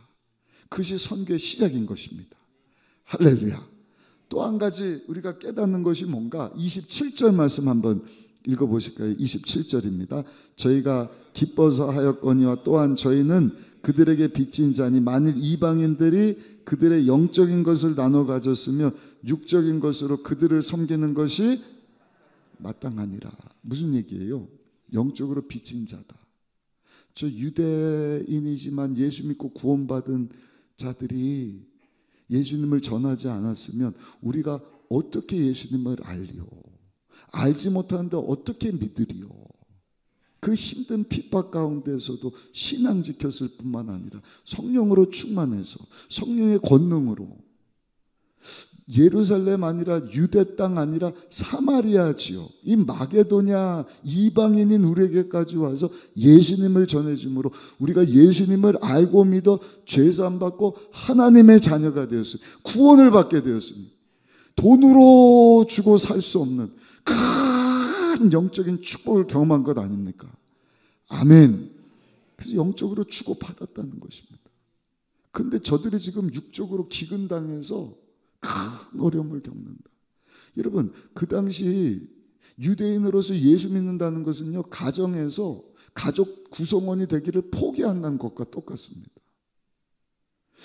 Speaker 4: 그것이 선교의 시작인 것입니다. 할렐루야. 또 한 가지 우리가 깨닫는 것이 뭔가 27절 말씀 한번 읽어보실까요? 27절입니다. 저희가 기뻐서 하였거니와 또한 저희는 그들에게 빚진 자니 만일 이방인들이 그들의 영적인 것을 나눠 가졌으며 육적인 것으로 그들을 섬기는 것이 마땅하니라. 무슨 얘기예요? 영적으로 빚진 자다. 저 유대인이지만 예수 믿고 구원받은 자들이 예수님을 전하지 않았으면 우리가 어떻게 예수님을 알리요? 알지 못하는데 어떻게 믿으리요? 그 힘든 핍박 가운데서도 신앙 지켰을 뿐만 아니라 성령으로 충만해서 성령의 권능으로 예루살렘 아니라 유대 땅 아니라 사마리아 지역, 이 마게도냐 이방인인 우리에게까지 와서 예수님을 전해주므로 우리가 예수님을 알고 믿어 죄사함 받고 하나님의 자녀가 되었습니다. 구원을 받게 되었습니다. 돈으로 주고 살 수 없는 큰 영적인 축복을 경험한 것 아닙니까? 아멘. 그래서 영적으로 주고받았다는 것입니다. 그런데 저들이 지금 육적으로 기근당해서 큰 어려움을 겪는다. 여러분, 그 당시 유대인으로서 예수 믿는다는 것은요, 가정에서 가족 구성원이 되기를 포기한다는 것과 똑같습니다.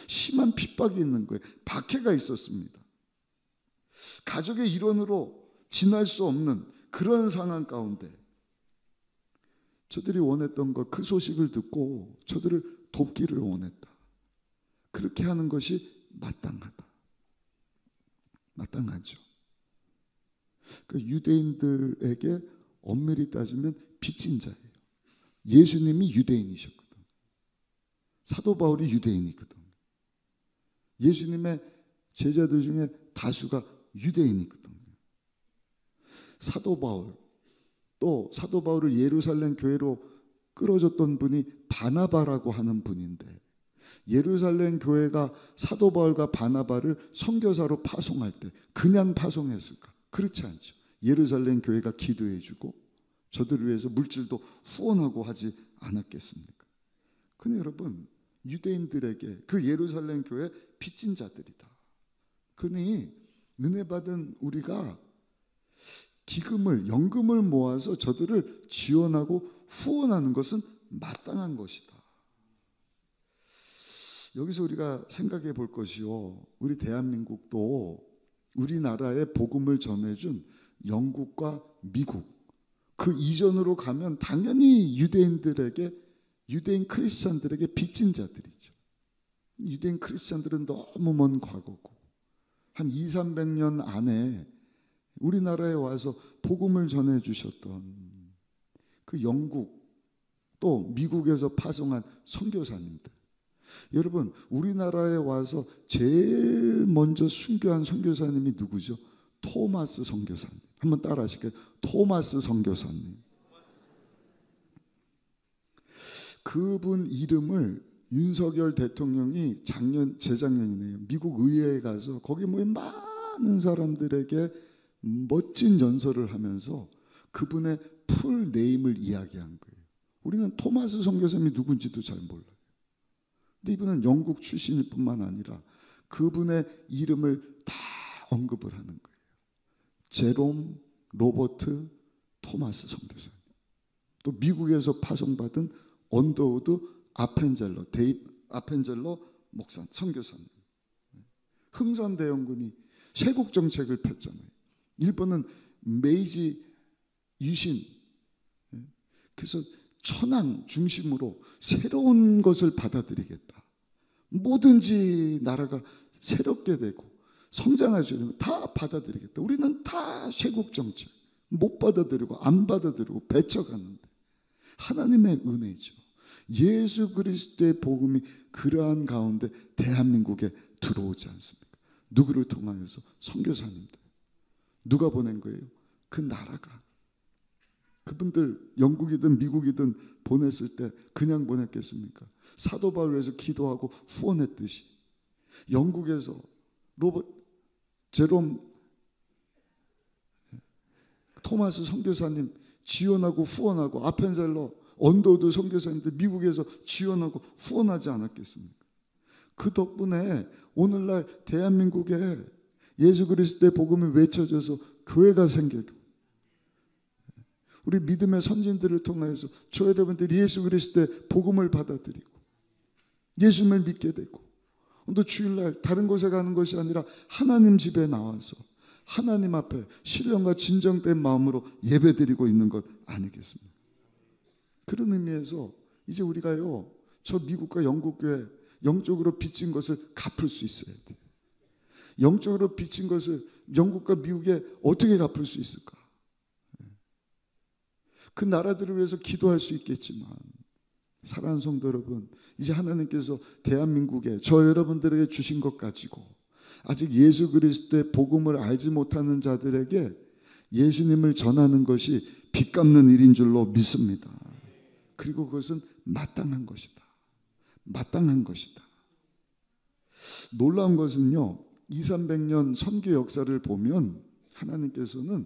Speaker 4: 심한 핍박이 있는 거예요. 박해가 있었습니다. 가족의 일원으로 지날 수 없는 그런 상황 가운데 저들이 원했던 것, 그 소식을 듣고 저들을 돕기를 원했다. 그렇게 하는 것이 마땅하다. 마땅하죠. 그 유대인들에게 엄밀히 따지면 빚진 자예요. 예수님이 유대인이셨거든. 사도 바울이 유대인이거든. 예수님의 제자들 중에 다수가 유대인이거든. 사도 바울, 또 사도 바울을 예루살렘 교회로 끌어줬던 분이 바나바라고 하는 분인데, 예루살렘 교회가 사도 바울과 바나바를 선교사로 파송할 때 그냥 파송했을까? 그렇지 않죠. 예루살렘 교회가 기도해주고 저들을 위해서 물질도 후원하고 하지 않았겠습니까? 근데 여러분, 유대인들에게 그 예루살렘 교회 빚진 자들이다. 그러니 은혜 받은 우리가 기금을, 연금을 모아서 저들을 지원하고 후원하는 것은 마땅한 것이다. 여기서 우리가 생각해 볼 것이요, 우리 대한민국도 우리나라에 복음을 전해준 영국과 미국, 그 이전으로 가면 당연히 유대인들에게, 유대인 크리스찬들에게 빚진 자들이죠. 유대인 크리스찬들은 너무 먼 과거고 한 200~300년 안에 우리나라에 와서 복음을 전해주셨던 그 영국 또 미국에서 파송한 선교사님들, 여러분, 우리나라에 와서 제일 먼저 순교한 선교사님이 누구죠? 토마스 선교사님. 한번 따라 하실까요? 토마스 선교사님. 그분 이름을 윤석열 대통령이 재작년이네요, 미국 의회에 가서 거기 모인 많은 사람들에게 멋진 연설을 하면서 그분의 풀 네임을 이야기한 거예요. 우리는 토마스 선교사님이 누군지도 잘 몰라요. 근데 이분은 영국 출신일 뿐만 아니라 그분의 이름을 다 언급을 하는 거예요. 제롬 로버트 토마스 선교사님. 또 미국에서 파송받은 언더우드 아펜젤러 목사 선교사님. 흥선대원군이 쇄국 정책을 폈잖아요. 일본은 메이지 유신, 그래서 천황 중심으로 새로운 것을 받아들이겠다. 뭐든지 나라가 새롭게 되고 성장할 수 있는 거 다 받아들이겠다. 우리는 다 쇄국 정책 못 받아들이고 안 받아들이고 배척하는데, 하나님의 은혜죠. 예수 그리스도의 복음이 그러한 가운데 대한민국에 들어오지 않습니까? 누구를 통하여서? 선교사님들. 누가 보낸 거예요? 그 나라가. 그분들 영국이든 미국이든 보냈을 때 그냥 보냈겠습니까? 사도 바울에서 기도하고 후원했듯이 영국에서 제롬 토마스 선교사님 지원하고 후원하고, 아펜젤러 언더우드 선교사님들 미국에서 지원하고 후원하지 않았겠습니까? 그 덕분에 오늘날 대한민국에 예수 그리스도의 복음이 외쳐져서 교회가 생기고, 우리 믿음의 선진들을 통해서 저 여러분들이 예수 그리스도의 복음을 받아들이고 예수님을 믿게 되고, 또 주일날 다른 곳에 가는 것이 아니라 하나님 집에 나와서 하나님 앞에 신령과 진정된 마음으로 예배드리고 있는 것 아니겠습니까? 그런 의미에서 이제 우리가요, 저 미국과 영국 교회 영적으로 빚진 것을 갚을 수 있어야 돼요. 영적으로 빚진 것을 영국과 미국에 어떻게 갚을 수 있을까? 그 나라들을 위해서 기도할 수 있겠지만, 사랑하는 성도 여러분, 이제 하나님께서 대한민국에 저 여러분들에게 주신 것 가지고 아직 예수 그리스도의 복음을 알지 못하는 자들에게 예수님을 전하는 것이 빚 갚는 일인 줄로 믿습니다. 그리고 그것은 마땅한 것이다. 마땅한 것이다. 놀라운 것은요, 200~300년 선교 역사를 보면 하나님께서는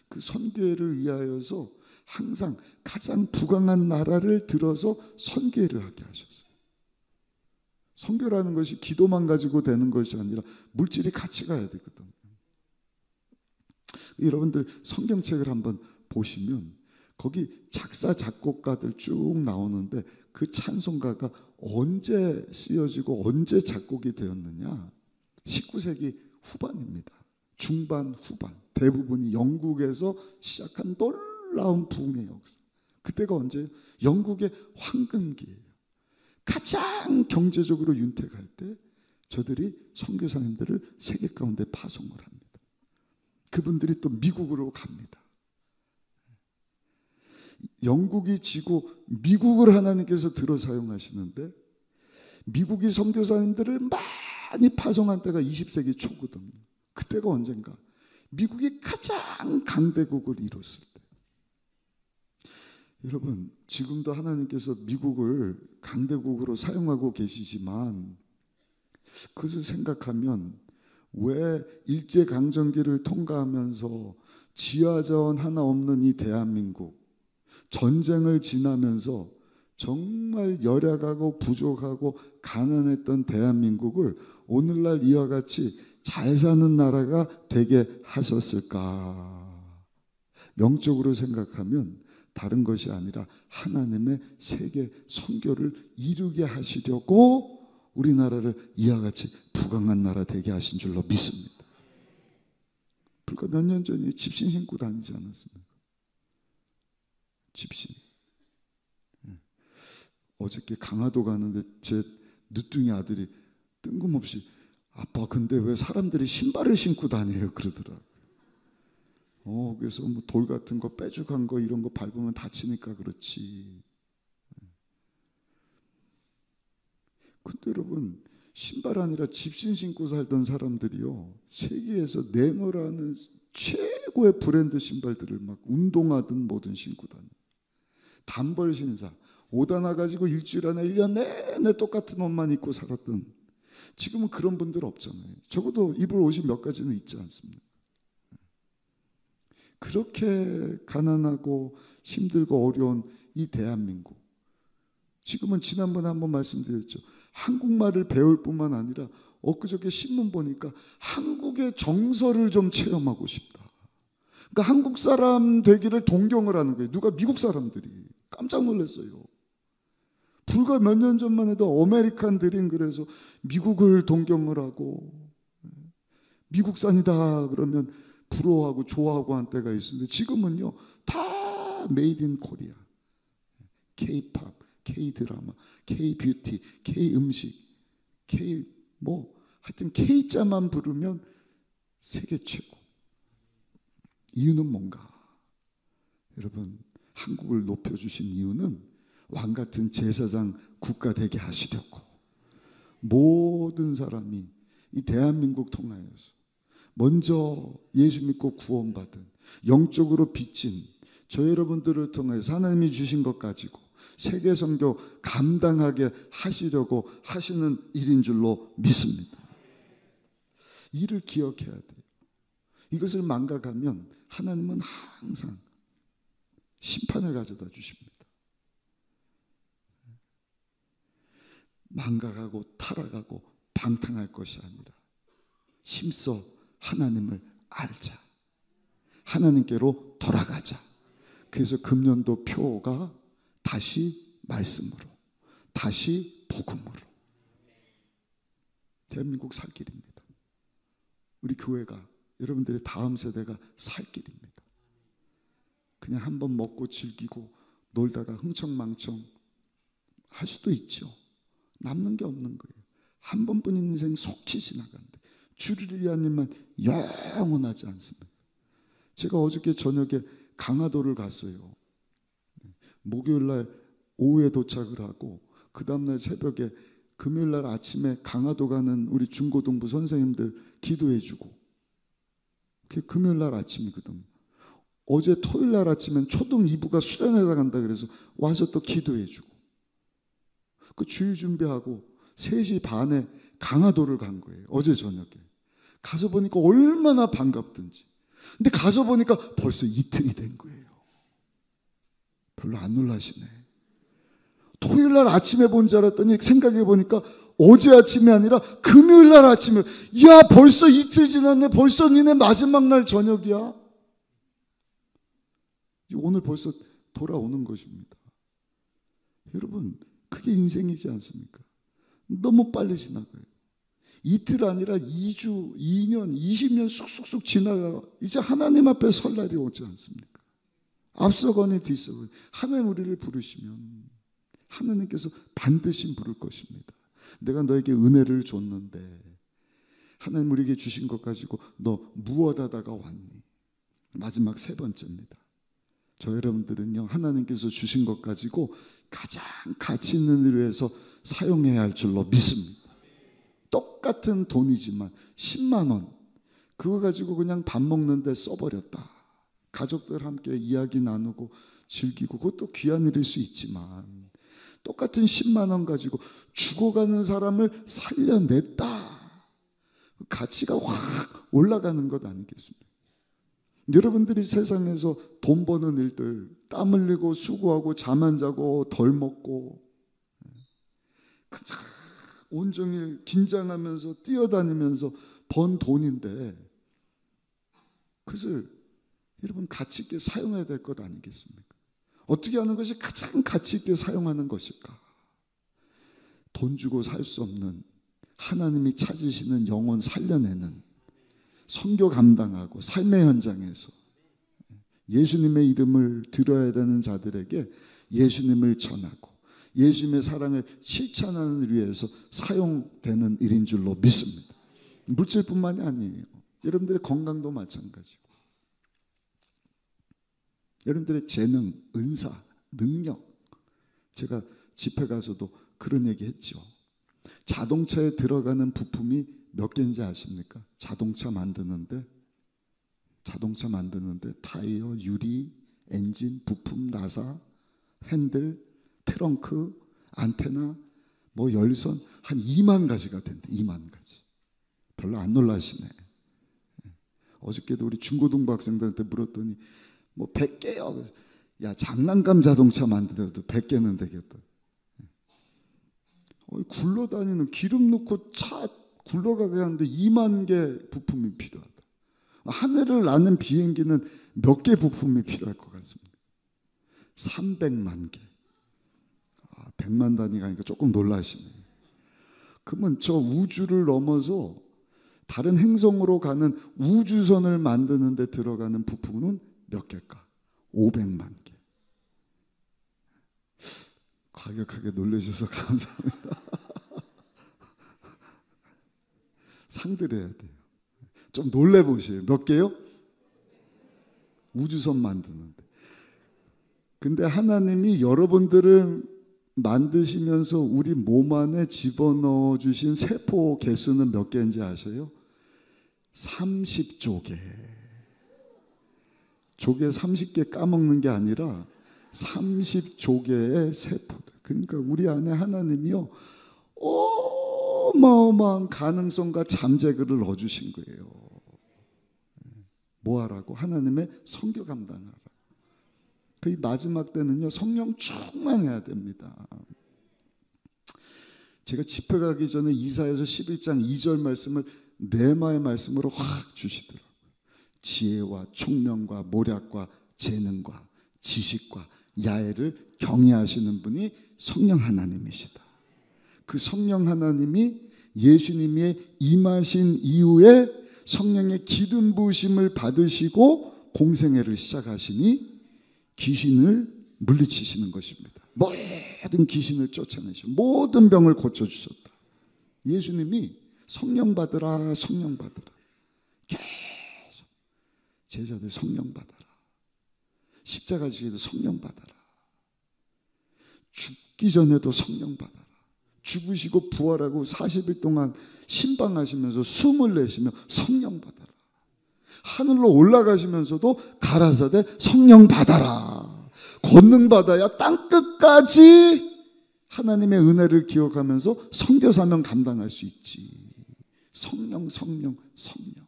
Speaker 4: 그 선교회를 위하여서 항상 가장 부강한 나라를 들어서 선교회를 하게 하셨어요. 선교라는 것이 기도만 가지고 되는 것이 아니라 물질이 같이 가야 되거든요. 여러분들 성경책을 한번 보시면 거기 작사 작곡가들 쭉 나오는데 그 찬송가가 언제 쓰여지고 언제 작곡이 되었느냐? 19세기 후반입니다. 중반 후반. 대부분이 영국에서 시작한 놀라운 부흥의 역사. 그때가 언제예요? 영국의 황금기예요. 가장 경제적으로 윤택할 때 저들이 선교사님들을 세계 가운데 파송을 합니다. 그분들이 또 미국으로 갑니다. 영국이 지고 미국을 하나님께서 들어 사용하시는데, 미국이 선교사님들을 많이 파송한 때가 20세기 초거든요. 그때가 언젠가 미국이 가장 강대국을 이뤘을 때. 여러분, 지금도 하나님께서 미국을 강대국으로 사용하고 계시지만, 그것을 생각하면 왜 일제강점기를 통과하면서 지하자원 하나 없는 이 대한민국, 전쟁을 지나면서 정말 열악하고 부족하고 가난했던 대한민국을 오늘날 이와 같이 잘 사는 나라가 되게 하셨을까? 영적으로 생각하면 다른 것이 아니라 하나님의 세계 선교를 이루게 하시려고 우리나라를 이와 같이 부강한 나라 되게 하신 줄로 믿습니다. 불과 몇 년 전에 집신 신고 다니지 않았습니까? 집신. 어저께 강화도 가는데 제 늦둥이 아들이 뜬금없이 아빠 근데 왜 사람들이 신발을 신고 다녀요? 그러더라고요. 그래서 뭐 돌 같은 거 빼죽한 거 이런 거 밟으면 다치니까 그렇지. 근데 여러분, 신발 아니라 집신 신고 살던 사람들이요, 세계에서 내노라는 최고의 브랜드 신발들을 막 운동하든 뭐든 신고 다녀요. 단벌 신사, 옷 하나 가지고 일주일 안에 1년 내내 똑같은 옷만 입고 살았던, 지금은 그런 분들 없잖아요. 적어도 입을 옷이 몇 가지는 있지 않습니까? 그렇게 가난하고 힘들고 어려운 이 대한민국, 지금은 지난번에 한번 말씀드렸죠. 한국말을 배울 뿐만 아니라 엊그저께 신문 보니까 한국의 정서를 좀 체험하고 싶다. 그러니까 한국 사람 되기를 동경을 하는 거예요. 누가? 미국 사람들이. 깜짝 놀랐어요. 불과 몇 년 전만 해도 아메리칸 드림 그래서 미국을 동경을 하고 미국산이다 그러면 부러워하고 좋아하고 한 때가 있었는데, 지금은요 다 메이드 인 코리아. K-팝, K-드라마, K-뷰티, K-음식, K 뭐 하여튼 K자만 부르면 세계 최고. 이유는 뭔가? 여러분, 한국을 높여주신 이유는 왕같은 제사장 국가 되게 하시려고 모든 사람이 이 대한민국 통하여서 먼저 예수 믿고 구원받은 영적으로 빚진 저 여러분들을 통해서 하나님이 주신 것 가지고 세계 선교 감당하게 하시려고 하시는 일인 줄로 믿습니다. 이를 기억해야 돼요. 이것을 망각하면 하나님은 항상 심판을 가져다 주십니다. 망각하고 타락하고 방탕할 것이 아니라 힘써 하나님을 알자. 하나님께로 돌아가자. 그래서 금년도 표가 다시 말씀으로, 다시 복음으로. 대한민국 살 길입니다. 우리 교회가, 여러분들의 다음 세대가 살 길입니다. 그냥 한번 먹고 즐기고 놀다가 흥청망청 할 수도 있죠. 남는 게 없는 거예요. 한 번뿐인 인생 속히 지나간다. 주를 위한 일만 영원하지 않습니다. 제가 어저께 저녁에 강화도를 갔어요. 목요일날 오후에 도착을 하고 그 다음날 새벽에 금요일날 아침에 강화도 가는 우리 중고등부 선생님들 기도해주고, 그게 금요일날 아침이거든요. 어제 토요일날 아침엔 초등 2부가 수련회 나간다 그래서 와서 또 기도해주고, 그 주일 준비하고 3시 반에 강화도를 간 거예요. 어제 저녁에 가서 보니까 얼마나 반갑든지. 근데 가서 보니까 벌써 이틀이 된 거예요. 별로 안 놀라시네. 토요일날 아침에 본 줄 알았더니 생각해 보니까 어제 아침이 아니라 금요일날 아침에, 야 벌써 이틀 지났네. 벌써 니네 마지막 날 저녁이야. 오늘 벌써 돌아오는 것입니다. 여러분, 그게 인생이지 않습니까? 너무 빨리 지나가요. 이틀 아니라 2주, 2년, 20년 쑥쑥쑥 지나가 이제 하나님 앞에 설 날이 오지 않습니까? 앞서거니 뒤서거니 하나님 우리를 부르시면 하나님께서 반드시 부를 것입니다. 내가 너에게 은혜를 줬는데 하나님 우리에게 주신 것 가지고 너 무엇 하다가 왔니? 마지막 3번째입니다. 저 여러분들은요, 하나님께서 주신 것 가지고 가장 가치 있는 일을 위해서 사용해야 할 줄로 믿습니다. 똑같은 돈이지만 10만 원 그거 가지고 그냥 밥 먹는데 써버렸다. 가족들 함께 이야기 나누고 즐기고 그것도 귀한 일일 수 있지만 똑같은 10만 원 가지고 죽어가는 사람을 살려냈다. 가치가 확 올라가는 것 아니겠습니까? 여러분들이 세상에서 돈 버는 일들, 땀 흘리고 수고하고 잠 안 자고 덜 먹고 그냥 온종일 긴장하면서 뛰어다니면서 번 돈인데 그것을 여러분 가치 있게 사용해야 될 것 아니겠습니까? 어떻게 하는 것이 가장 가치 있게 사용하는 것일까? 돈 주고 살 수 없는 하나님이 찾으시는 영혼 살려내는 선교 감당하고 삶의 현장에서 예수님의 이름을 들어야 되는 자들에게 예수님을 전하고 예수님의 사랑을 실천하는 일 위해서 사용되는 일인 줄로 믿습니다. 물질뿐만이 아니에요. 여러분들의 건강도 마찬가지고 여러분들의 재능, 은사, 능력. 제가 집회 가서도 그런 얘기 했죠. 자동차에 들어가는 부품이 몇 개인지 아십니까? 자동차 만드는데 타이어, 유리, 엔진, 부품, 나사, 핸들, 트렁크, 안테나, 뭐 열선 한 2만 가지가 된대. 2만 가지. 별로 안 놀라시네. 어저께도 우리 중고등부 학생들한테 물었더니 뭐 100개요. 야, 장난감 자동차 만들어도 100개는 되겠다. 굴러다니는 기름 넣고 차 굴러가게 하는데 2만 개 부품이 필요하다. 하늘을 나는 비행기는 몇 개 부품이 필요할 것 같습니다. 300만 개. 100만 단위가 아니까 조금 놀라시네요. 그러면 저 우주를 넘어서 다른 행성으로 가는 우주선을 만드는 데 들어가는 부품은 몇 개일까? 500만 개. 과격하게 놀라셔서 감사합니다. 상들해야 돼요. 좀 놀래보세요. 몇 개요? 우주선 만드는데. 근데 하나님이 여러분들을 만드시면서 우리 몸 안에 집어넣어 주신 세포 개수는 몇 개인지 아세요? 30조 개. 조개 30개 까먹는 게 아니라 30조 개의 세포들. 그러니까 우리 안에 하나님이요 어마어마한 가능성과 잠재력을 넣어주신 거예요. 뭐 하라고? 하나님의 선교 감당하라. 그 마지막 때는요 성령 충만해야 됩니다. 제가 집회 가기 전에 이사야서 11장 2절 말씀을 레마의 말씀으로 확 주시더라고요. 지혜와 총명과 모략과 재능과 지식과 야애를 경외하시는 분이 성령 하나님이시다. 그 성령 하나님이 예수님의 임하신 이후에 성령의 기름 부으심을 받으시고 공생애를 시작하시니 귀신을 물리치시는 것입니다. 모든 귀신을 쫓아내시고 모든 병을 고쳐주셨다. 예수님이 성령 받으라, 성령 받으라. 계속 제자들 성령 받아라. 십자가 지기도 성령 받아라. 죽기 전에도 성령 받아라. 죽으시고 부활하고 40일 동안 신방하시면서 숨을 내쉬며 성령 받아라. 하늘로 올라가시면서도 가라사대 성령 받아라. 권능 받아야 땅끝까지 하나님의 은혜를 기억하면서 선교 사명 감당할 수 있지. 성령, 성령, 성령.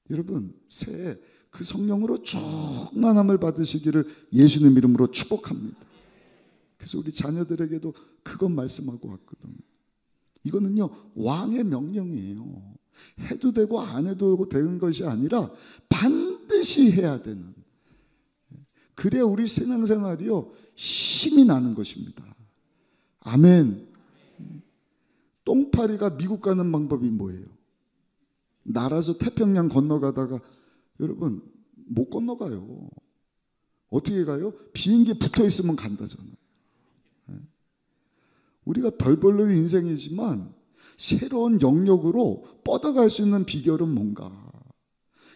Speaker 4: 여러분, 새해 그 성령으로 충만함을 받으시기를 예수님 이름으로 축복합니다. 그래서 우리 자녀들에게도 그것 말씀하고 왔거든요. 이거는요, 왕의 명령이에요. 해도 되고 안 해도 되는 것이 아니라 반드시 해야 되는. 그래야 우리 신앙생활이요, 힘이 나는 것입니다. 아멘. 똥파리가 미국 가는 방법이 뭐예요? 날아서 태평양 건너가다가 여러분 못 건너가요. 어떻게 가요? 비행기 붙어 있으면 간다잖아요. 우리가 별별로 인생이지만 새로운 영역으로 뻗어갈 수 있는 비결은 뭔가?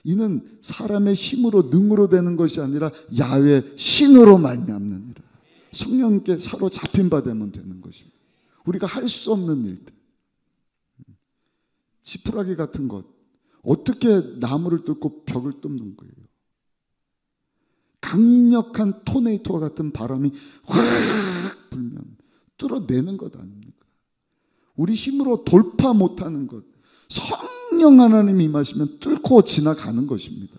Speaker 4: 이는 사람의 힘으로 능으로 되는 것이 아니라 야훼 신으로 말미암느니라. 성령께 사로잡힌 바 되면 되는 것입니다. 우리가 할 수 없는 일들, 지푸라기 같은 것, 어떻게 나무를 뚫고 벽을 뚫는 거예요? 강력한 토네이토와 같은 바람이 확 불면 뚫어내는 것 아닙니까? 우리 힘으로 돌파 못하는 것, 성령 하나님이 임하시면 뚫고 지나가는 것입니다.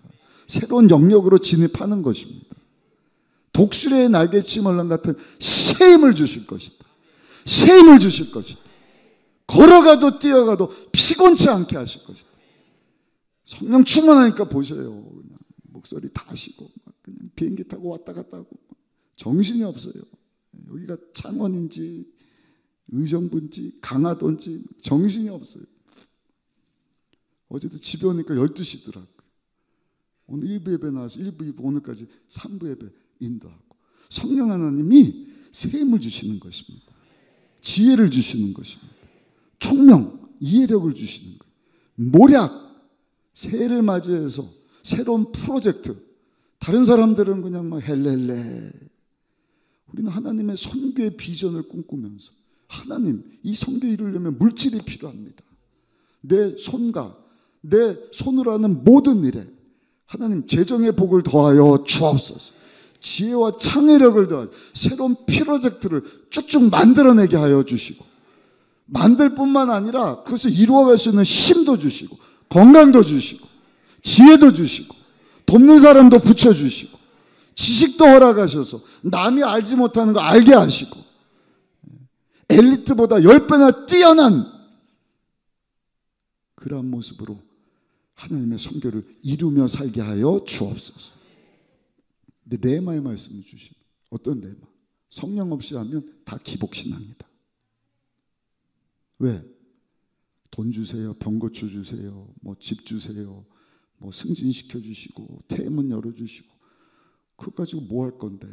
Speaker 4: 새로운 영역으로 진입하는 것입니다. 독수리의 날개치멀랑 같은 새 힘을 주실 것이다. 새 힘을 주실 것이다. 걸어가도 뛰어가도 피곤치 않게 하실 것이다. 성령 충만하니까 보셔요. 그냥 목소리 다 쉬고 그냥 비행기 타고 왔다 갔다 하고 정신이 없어요. 여기가 창원인지 의정부인지 강화도인지 정신이 없어요. 어제도 집에 오니까 12시더라고요. 오늘 1부 예배 나와서 1부, 2부, 오늘까지 3부 예배 인도하고. 성령 하나님이 새 힘을 주시는 것입니다. 지혜를 주시는 것입니다. 총명, 이해력을 주시는 거예요. 모략, 새해를 맞이해서 새로운 프로젝트. 다른 사람들은 그냥 막 헬렐레. 우리는 하나님의 선교의 비전을 꿈꾸면서 하나님, 이 선교 이루려면 물질이 필요합니다. 내 손과 내 손으로 하는 모든 일에 하나님 재정의 복을 더하여 주옵소서. 지혜와 창의력을 더하여 새로운 프로젝트를 쭉쭉 만들어내게 하여 주시고, 만들 뿐만 아니라 그것을 이루어갈 수 있는 힘도 주시고 건강도 주시고 지혜도 주시고 돕는 사람도 붙여주시고 지식도 허락하셔서 남이 알지 못하는 거 알게 하시고 엘리트보다 10배나 뛰어난 그러한 모습으로 하나님의 선교를 이루며 살게 하여 주옵소서. 근데 레마의 말씀을 주십니다. 어떤 레마? 성령 없이 하면 다 기복신앙이다. 왜? 돈 주세요, 병 고쳐 주세요, 뭐 집 주세요, 뭐 승진시켜 주시고 태문 열어 주시고 그거 가지고 뭐 할 건데?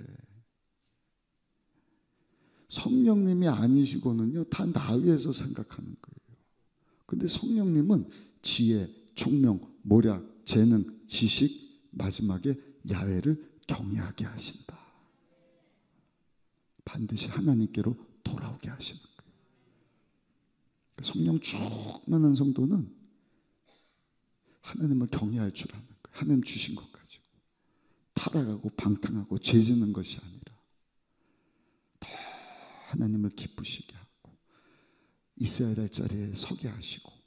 Speaker 4: 성령님이 아니시고는요 다 나 위해서 생각하는 거예요. 근데 성령님은 지혜, 총명, 모략, 재능, 지식, 마지막에 야훼를 경외하게 하신다. 반드시 하나님께로 돌아오게 하시는 거예요. 성령 충만한 성도는 하나님을 경외할 줄 아는 거예요. 하나님 주신 것 가지고 타락하고 방탕하고 죄 짓는 것이 아니라 더 하나님을 기쁘시게 하고 있어야 될 자리에 서게 하시고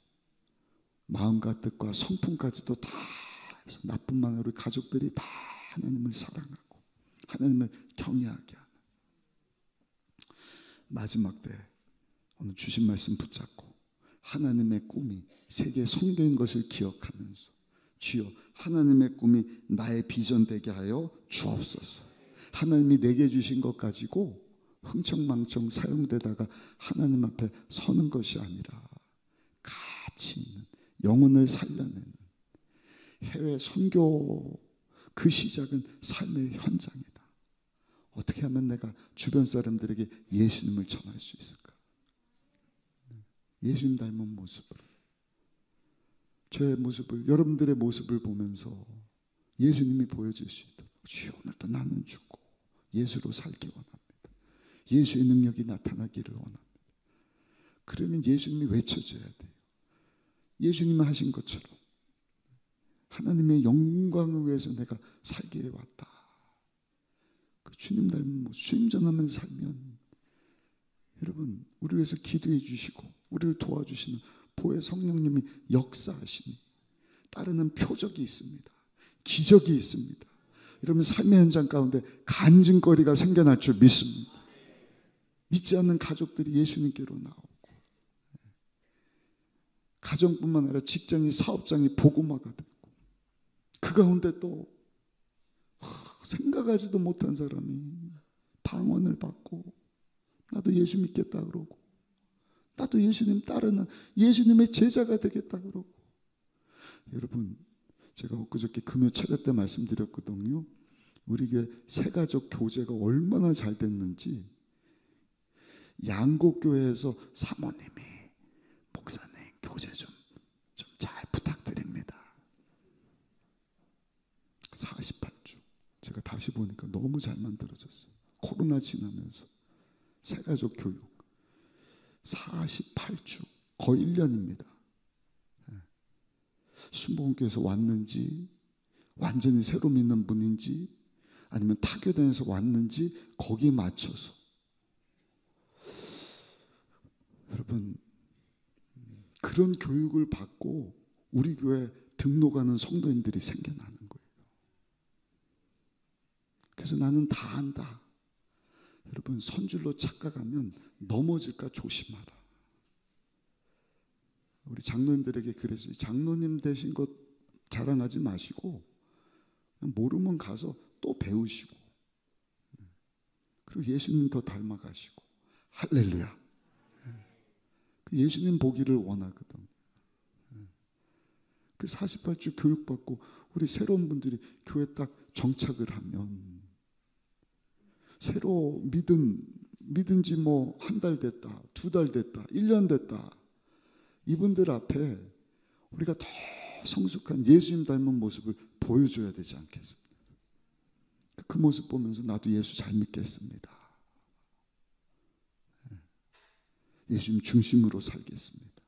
Speaker 4: 마음과 뜻과 성품까지도 다 해서 나뿐만 아니라 우리 가족들이 다 하나님을 사랑하고 하나님을 경외하게 하는 마지막 때 오늘 주신 말씀 붙잡고 하나님의 꿈이 세계 선교인 것을 기억하면서 주여 하나님의 꿈이 나의 비전 되게 하여 주옵소서. 하나님이 내게 주신 것 가지고 흥청망청 사용되다가 하나님 앞에 서는 것이 아니라 가치 있는 영혼을 살려내는 해외 선교, 그 시작은 삶의 현장이다. 어떻게 하면 내가 주변 사람들에게 예수님을 전할 수 있을까? 예수님 닮은 모습으로, 저의 모습을, 여러분들의 모습을 보면서 예수님이 보여줄 수 있도록 주여 오늘도 나는 죽고 예수로 살기 원합니다. 예수의 능력이 나타나기를 원합니다. 그러면 예수님이 외쳐져야 돼요. 예수님이 하신 것처럼 하나님의 영광을 위해서 내가 살기에 왔다. 그 주님 닮은 모습, 주님 전하면서 살면 여러분 우리 위해서 기도해 주시고 우리를 도와주시는 보혜 성령님이 역사하시니 따르는 표적이 있습니다. 기적이 있습니다. 여러분 삶의 현장 가운데 간증거리가 생겨날 줄 믿습니다. 믿지 않는 가족들이 예수님께로 나오고 가정뿐만 아니라 직장이, 사업장이 복음화가 되고 그 가운데 또 생각하지도 못한 사람이 방언을 받고 나도 예수 믿겠다 그러고 나도 예수님 따르는 예수님의 제자가 되겠다 그러고. 여러분 제가 엊그저께 금요 차례 때 말씀드렸거든요. 우리 교회 새가족 교제가 얼마나 잘 됐는지. 양곡교회에서 사모님이 목사님 교제 좀 잘 부탁드립니다. 48주. 제가 다시 보니까 너무 잘 만들어졌어요. 코로나 지나면서 새가족 교육 48주 거의 1년입니다. 순복음교회에서 왔는지 완전히 새로 믿는 분인지 아니면 타교단에서 왔는지 거기에 맞춰서 여러분 그런 교육을 받고 우리 교회 등록하는 성도님들이 생겨나는 거예요. 그래서 나는 다 안다. 여러분 선줄로 착각하면 넘어질까 조심하라. 우리 장로님들에게 그래서 장로님 되신 것 자랑하지 마시고 모르면 가서 또 배우시고 그리고 예수님 더 닮아가시고 할렐루야. 예수님 보기를 원하거든. 그 48주 교육받고 우리 새로운 분들이 교회 딱 정착을 하면 새로 믿은 지 뭐 한 달 됐다, 2달 됐다, 1년 됐다. 이분들 앞에 우리가 더 성숙한 예수님 닮은 모습을 보여줘야 되지 않겠습니까? 그 모습 보면서 나도 예수 잘 믿겠습니다. 예수님 중심으로 살겠습니다.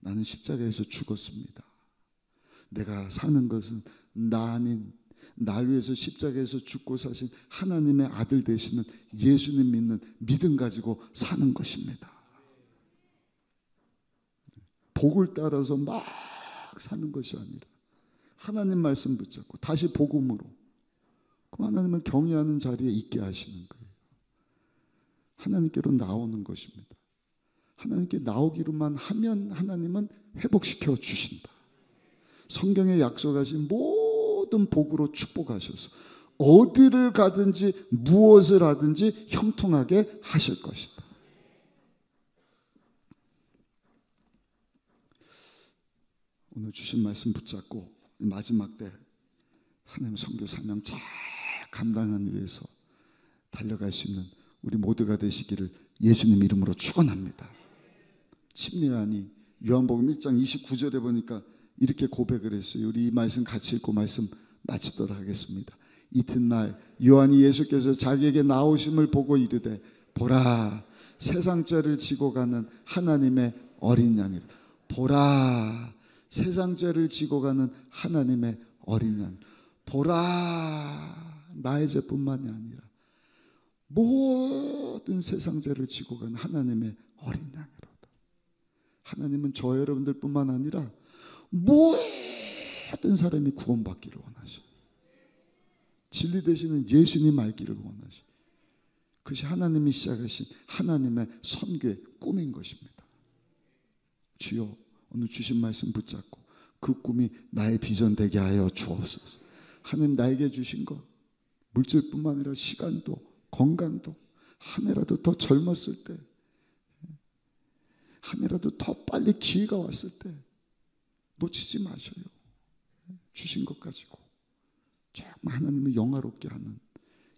Speaker 4: 나는 십자가에서 죽었습니다. 내가 사는 것은 나 아닌 날 위해서 십자가에서 죽고 사신 하나님의 아들 되시는 예수님 믿는 믿음 가지고 사는 것입니다. 복을 따라서 막 사는 것이 아니라 하나님 말씀 붙잡고 다시 복음으로 그 하나님을 경외하는 자리에 있게 하시는 거예요. 하나님께로 나오는 것입니다. 하나님께 나오기로만 하면 하나님은 회복시켜 주신다. 성경에 약속하신 모든 복으로 축복하셔서 어디를 가든지 무엇을 하든지 형통하게 하실 것이다. 오늘 주신 말씀 붙잡고 마지막 때 하나님 선교 사명 잘 감당하기 위해서 달려갈 수 있는 우리 모두가 되시기를 예수님 이름으로 축원합니다. 심리안이 요한복음 1장 29절에 보니까 이렇게 고백을 했어요. 우리 이 말씀 같이 읽고 말씀 마치도록 하겠습니다. 이튿날 요한이 예수께서 자기에게 나오심을 보고 이르되 보라 세상 죄를 지고 가는 하나님의 어린 양이라. 보라 세상 죄를 지고 가는 하나님의 어린 양. 보라 나의 죄뿐만이 아니라 모든 세상 죄를 지고 가는 하나님의 어린 양이로다. 하나님은 저 여러분들뿐만 아니라 모든 사람이 구원받기를 원하셔. 진리 되시는 예수님 알기를 원하셔. 그것이 하나님이 시작하신 하나님의 선교의 꿈인 것입니다. 주여, 오늘 주신 말씀 붙잡고 그 꿈이 나의 비전 되게 하여 주옵소서. 하나님 나에게 주신 것, 물질뿐만 아니라 시간도 건강도 한 해라도 더 젊었을 때, 한 해라도 더 빨리 기회가 왔을 때 놓치지 마셔요. 주신 것 가지고 정말 하나님을 영화롭게 하는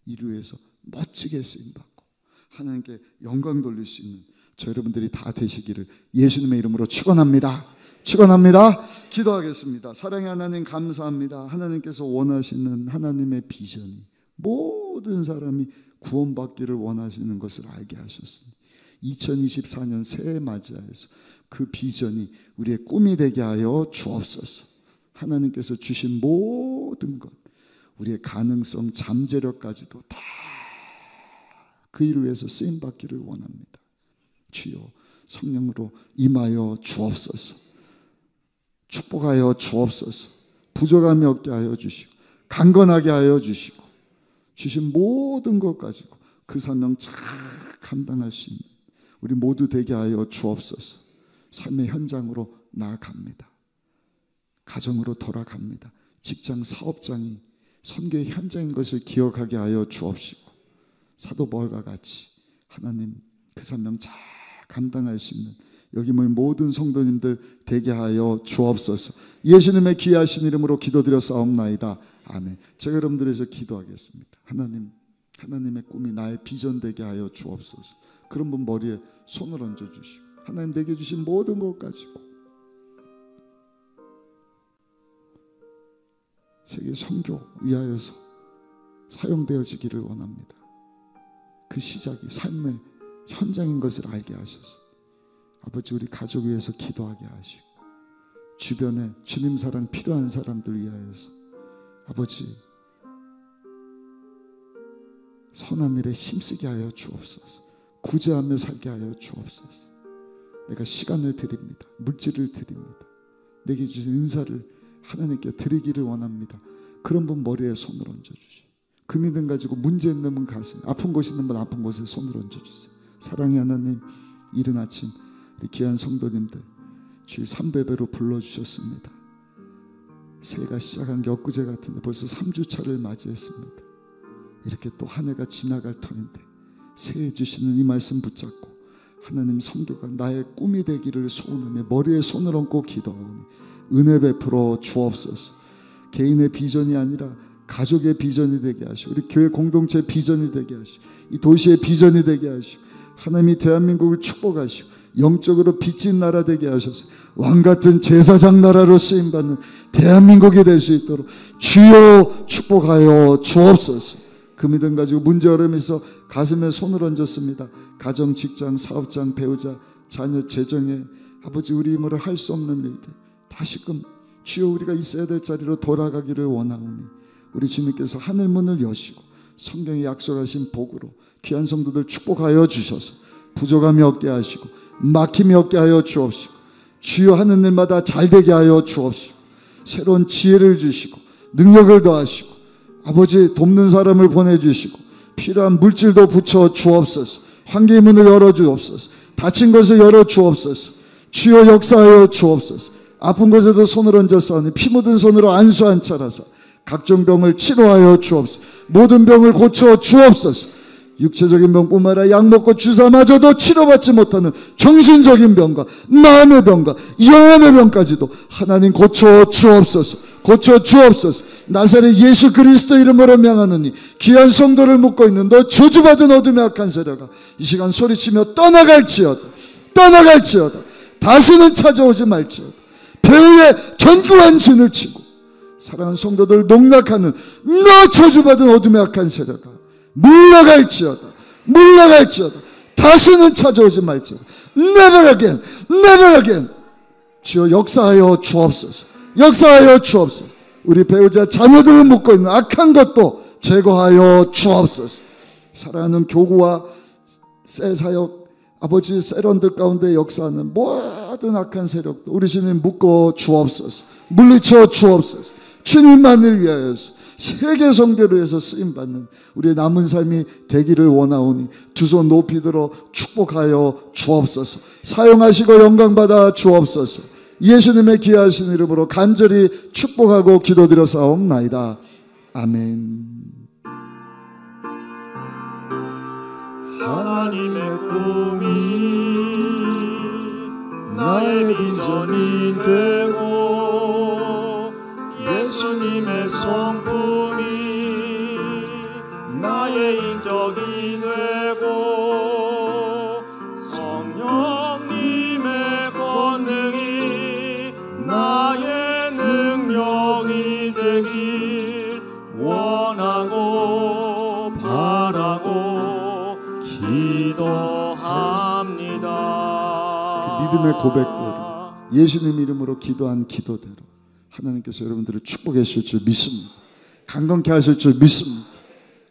Speaker 4: 일을 위해서 멋지게 쓰임받고 하나님께 영광 돌릴 수 있는 저 여러분들이 다 되시기를 예수님의 이름으로 축원합니다. 축원합니다. 기도하겠습니다. 사랑의 하나님 감사합니다. 하나님께서 원하시는 하나님의 비전이 모든 사람이 구원받기를 원하시는 것을 알게 하셨으니 2024년 새해 맞이하여서 그 비전이 우리의 꿈이 되게 하여 주옵소서. 하나님께서 주신 모든 것, 우리의 가능성, 잠재력까지도 다 그 일을 위해서 쓰임받기를 원합니다. 주여, 성령으로 임하여 주옵소서. 축복하여 주옵소서. 부족함이 없게 하여 주시고 강건하게 하여 주시고 주신 모든 것 가지고 그 사명 잘 감당할 수 있는 우리 모두 되게 하여 주옵소서. 삶의 현장으로 나아갑니다. 가정으로 돌아갑니다. 직장 사업장이 선교의 현장인 것을 기억하게 하여 주옵시고 사도 바울과 같이 하나님 그 사명 잘 감당할 수 있는 여기 모인 모든 성도님들 되게 하여 주옵소서. 예수님의 귀하신 이름으로 기도드려 싸움나이다. 아멘. 제가 여러분들을 위해서 기도하겠습니다. 하나님의 꿈이 나의 비전 되게 하여 주옵소서. 그런 분 머리에 손을 얹어주시고 하나님 내게 주신 모든 것 가지고 세계 선교 위하여서 사용되어지기를 원합니다. 그 시작이 삶의 현장인 것을 알게 하셔서 아버지 우리 가족 위해서 기도하게 하시고 주변에 주님 사랑 필요한 사람들 위하여서 아버지 선한 일에 힘쓰게 하여 주옵소서. 구제하며 살게 하여 주옵소서. 내가 시간을 드립니다. 물질을 드립니다. 내게 주신 은사를 하나님께 드리기를 원합니다. 그런 분 머리에 손을 얹어주시고 그 믿음 가지고 문제 있는 분 가슴, 아픈 곳이 있는 분 아픈 곳에 손을 얹어주세요. 사랑의 하나님, 이른 아침 우리 귀한 성도님들 주일 3배배로 불러주셨습니다. 새해가 시작한 게 엊그제 같은데 벌써 3주차를 맞이했습니다. 이렇게 또 한 해가 지나갈 터인데 새해 주시는 이 말씀 붙잡고 하나님 선교가 나의 꿈이 되기를 소원하며 머리에 손을 얹고 기도하오니 은혜 베풀어 주옵소서. 개인의 비전이 아니라 가족의 비전이 되게 하시고 우리 교회 공동체 비전이 되게 하시고 이 도시의 비전이 되게 하시고 하나님이 대한민국을 축복하시고 영적으로 빚진 나라 되게 하셔서 왕같은 제사장 나라로 쓰임받는 대한민국이 될 수 있도록 주여 축복하여 주옵소서. 그 믿음 가지고 문제 어려움에서 가슴에 손을 얹었습니다. 가정, 직장, 사업장, 배우자, 자녀, 재정에 아버지 우리 힘으로 할 수 없는 일들 다시금 주여 우리가 있어야 될 자리로 돌아가기를 원하오니 우리 주님께서 하늘문을 여시고 성경에 약속하신 복으로 귀한 성도들 축복하여 주셔서 부족함이 없게 하시고 막힘이 없게 하여 주옵시고 주여 하는 일마다 잘되게 하여 주옵시고 새로운 지혜를 주시고 능력을 더하시고 아버지 돕는 사람을 보내주시고 필요한 물질도 붙여 주옵소서. 환경의 문을 열어 주옵소서. 닫힌 것을 열어 주옵소서. 주여 역사하여 주옵소서. 아픈 곳에도 손을 얹었사오니 피 묻은 손으로 안수 안 차라사 각종 병을 치료하여 주옵소서. 모든 병을 고쳐 주옵소서. 육체적인 병뿐만 아니라 약 먹고 주사마저도 치료받지 못하는 정신적인 병과 마음의 병과 영혼의 병까지도 하나님 고쳐 주옵소서. 고쳐 주옵소서. 나사렛 예수 그리스도 이름으로 명하노니 귀한 성도를 묶고 있는 너 저주받은 어둠의 악한 세력아 이 시간 소리치며 떠나갈지어다. 다시는 찾아오지 말지어다. 배후에 견고한 진을 치고 사랑하는 성도들 농락하는 너 저주받은 어둠의 악한 세력아 물러갈지어다. 다시는 찾아오지 말지어다. Never again. 주여 역사하여 주옵소서. 우리 배우자 자녀들을 묶고 있는 악한 것도 제거하여 주옵소서. 사랑하는 교구와 셀사역 아버지 세런들 가운데 역사하는 모든 악한 세력도 우리 주님 묶어 주옵소서. 물리쳐 주옵소서. 주님만을 위하여서 세계 선교를 위해서 쓰임받는 우리의 남은 삶이 되기를 원하오니 두 손 높이 들어 축복하여 주옵소서. 사용하시고 영광받아 주옵소서. 예수님의 귀하신 이름으로 간절히 축복하고 기도드려 사옵나이다. 아멘.
Speaker 5: 하나님의 꿈이 나의 비전이 되고 예수님의 성품이 나의 인격이 되고 성령님의 권능이 나의 능력이 되길 원하고 바라고 기도합니다.
Speaker 4: 그 믿음의 고백대로 예수님 이름으로 기도한 기도대로 하나님께서 여러분들을 축복해 주실 줄 믿습니다. 강건케 하실 줄 믿습니다.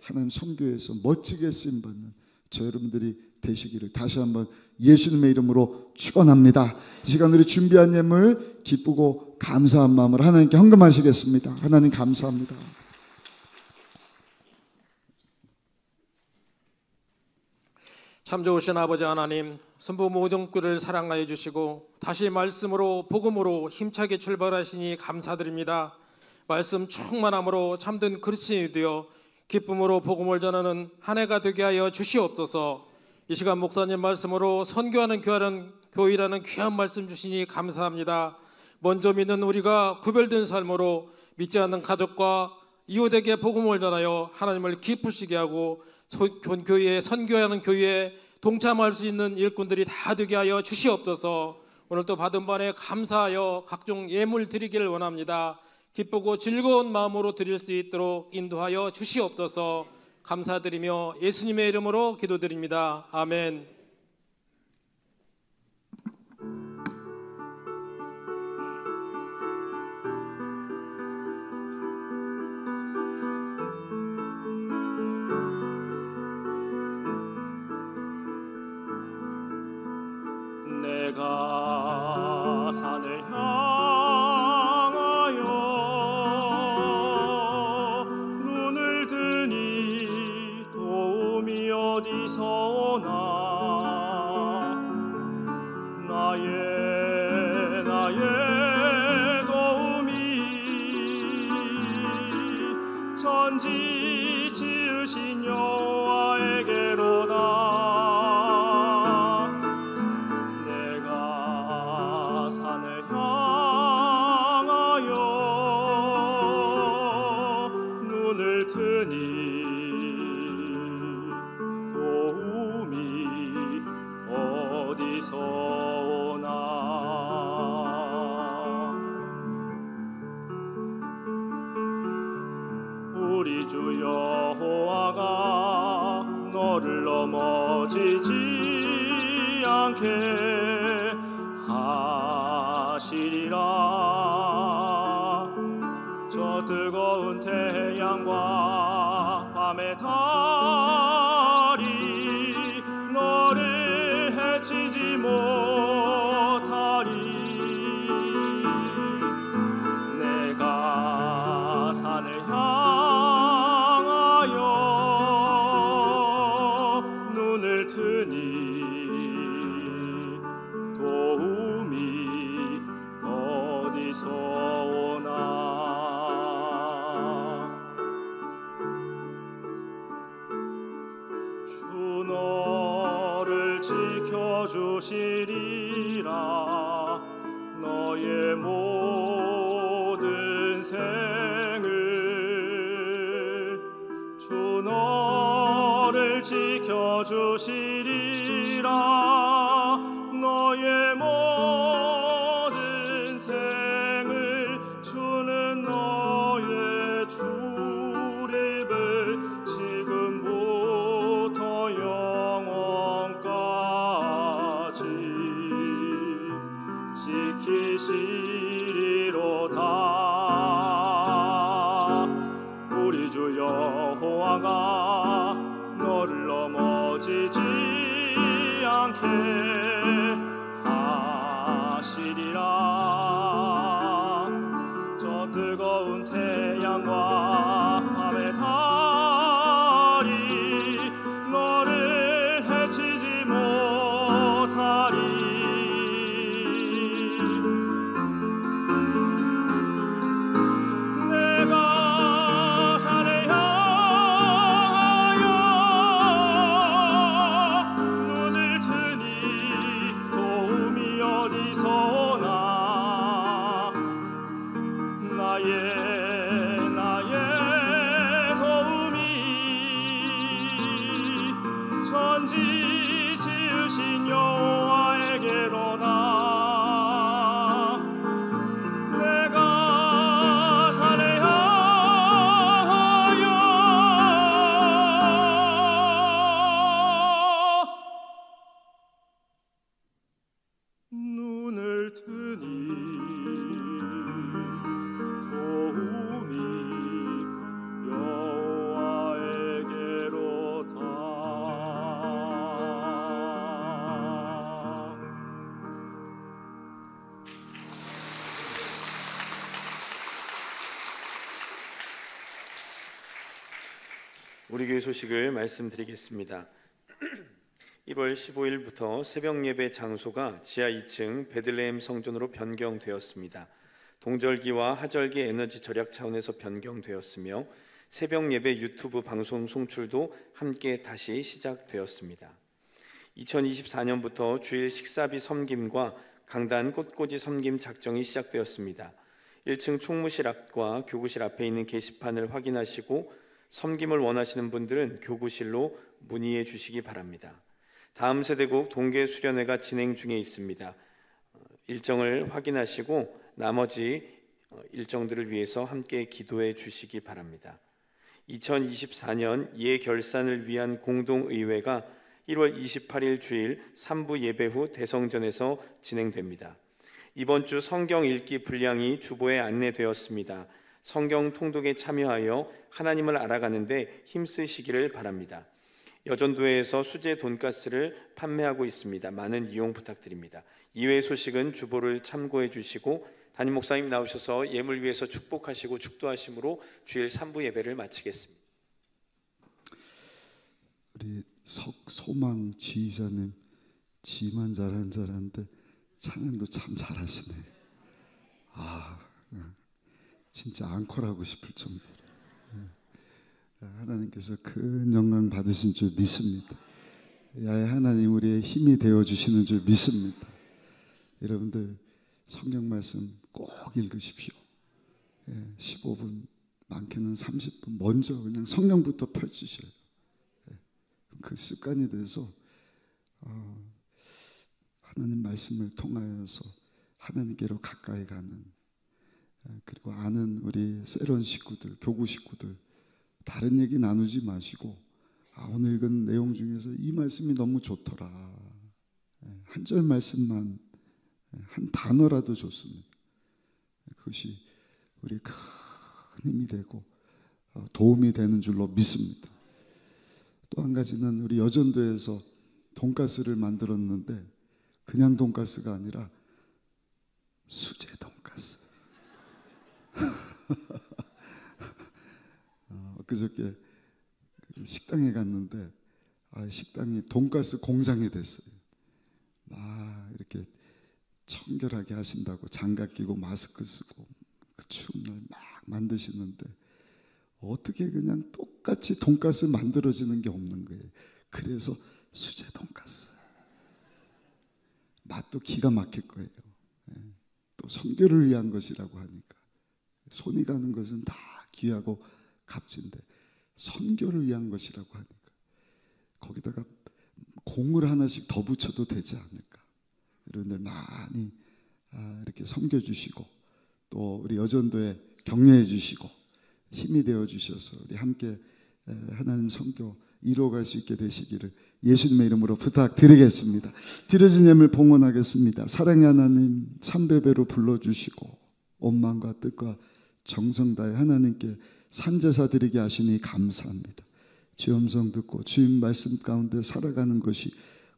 Speaker 4: 하나님 선교에서 멋지게 쓰임받는 저 여러분들이 되시기를 다시 한번 예수님의 이름으로 축원합니다. 이 시간 우리 준비한 예물 기쁘고 감사한 마음으로 하나님께 헌금하시겠습니다. 하나님 감사합니다.
Speaker 6: 참 좋으신 아버지 하나님, 순부 모종교를 사랑하여 주시고 다시 말씀으로 복음으로 힘차게 출발하시니 감사드립니다. 말씀 충만함으로 참된 그리스도인이 되어 기쁨으로 복음을 전하는 한 해가 되게 하여 주시옵소서. 이 시간 목사님 말씀으로 선교하는 교회라는 귀한 말씀 주시니 감사합니다. 먼저 믿는 우리가 구별된 삶으로 믿지 않는 가족과 이웃에게 복음을 전하여 하나님을 기쁘시게 하고 교회에 선교하는 교회에 동참할 수 있는 일꾼들이 다 되게 하여 주시옵소서. 오늘 또 받은 바에 감사하여 각종 예물 드리기를 원합니다. 기쁘고 즐거운 마음으로 드릴 수 있도록 인도하여 주시옵소서. 감사드리며 예수님의 이름으로 기도드립니다. 아멘.
Speaker 5: 내가 산을 향하여 눈을 드니 도움이 어디서 오나. 나의 도움이 천지 지으신 여호와에게로다. 산을 향하여 눈을 트니 도움이 어디서 오나. 우리 주 여호와가 너를 넘어지지 않게 하시리라. 저 뜨거운 태양과 밤의 달이 너를 해치지 못하리. 내가 산을 향하여 눈을 트니 어디서 오나. 주 너를 지켜주시리라. 너의 모든 생을 주 너를 지켜주시리라. 너의 모든 생을 주는 너의 출입을 지금부터 영원까지 지키시리로다. 우리 주 여호와가 너를 넘어지지 않게 하시리라. 저 뜨거운 태양과 못하리. 내가 산을 향하여 눈을 드니 도움이 어디서 오나. 나의 도움이 천지 지으신 여호와에게로다. 내가 산을 향하여 눈을 드니 도움이 여호와에게로다.
Speaker 2: 우리 교회 소식을 말씀드리겠습니다. 1월 15일부터 새벽 예배 장소가 지하 2층 베들레헴 성전으로 변경되었습니다. 동절기와 하절기 에너지 절약 차원에서 변경되었으며 새벽 예배 유튜브 방송 송출도 함께 다시 시작되었습니다. 2024년부터 주일 식사비 섬김과 강단 꽃꽂이 섬김 작정이 시작되었습니다. 1층 총무실 앞과 교구실 앞에 있는 게시판을 확인하시고 섬김을 원하시는 분들은 교구실로 문의해 주시기 바랍니다. 다음 세대국 동계수련회가 진행 중에 있습니다. 일정을 확인하시고 나머지 일정들을 위해서 함께 기도해 주시기 바랍니다. 2024년 예결산을 위한 공동의회가 1월 28일 주일 3부 예배 후 대성전에서 진행됩니다. 이번 주 성경 읽기 분량이 주보에 안내되었습니다. 성경 통독에 참여하여 하나님을 알아가는데 힘쓰시기를 바랍니다. 여전도회에서 수제 돈가스를 판매하고 있습니다. 많은 이용 부탁드립니다. 이외의 소식은 주보를 참고해 주시고 담임 목사님 나오셔서 예물 위해서 축복하시고 축도하심으로 주일 3부 예배를 마치겠습니다.
Speaker 4: 우리 석소망 지휘자님 지만 잘하는 줄 알았는데 찬양도 참 잘하시네. 진짜 앙콜하고 싶을 정도로 하나님께서 큰 영광 받으신 줄 믿습니다. 야외 하나님 우리의 힘이 되어주시는 줄 믿습니다. 여러분들 성경 말씀 꼭 읽으십시오. 15분 많게는 30분 먼저 그냥 성경부터 펼치셔요. 그 습관이 돼서 하나님 말씀을 통하여서 하나님께로 가까이 가는, 그리고 아는 우리 세론 식구들, 교구 식구들 다른 얘기 나누지 마시고 오늘 읽은 내용 중에서 이 말씀이 너무 좋더라, 한 절 말씀만 한 단어라도 좋습니다. 그것이 우리 큰 힘이 되고 도움이 되는 줄로 믿습니다. 또 한 가지는 우리 여전도에서 돈가스를 만들었는데 그냥 돈가스가 아니라 수제 돈가스. 그저께 식당에 갔는데 식당이 돈가스 공장이 됐어요. 이렇게 청결하게 하신다고 장갑 끼고 마스크 쓰고 그 추운 날 막 만드시는데 어떻게 그냥 똑같이 돈가스 만들어지는 게 없는 거예요. 그래서 수제 돈가스 맛도 기가 막힐 거예요. 또 선교를 위한 것이라고 하니까 손이 가는 것은 다 귀하고 값진데 선교를 위한 것이라고 하니까 거기다가 공을 하나씩 더 붙여도 되지 않을까. 여러분들 많이 이렇게 섬겨주시고 또 우리 여전도에 격려해 주시고 힘이 되어 주셔서 우리 함께 하나님 선교 이루어갈 수 있게 되시기를 예수님의 이름으로 부탁드리겠습니다. 드려진 예물 봉헌하겠습니다. 사랑의 하나님 3배배로 불러주시고 온 마음과 뜻과 정성 다해 하나님께 산제사 드리게 하시니 감사합니다. 주의 음성 듣고 주님 말씀 가운데 살아가는 것이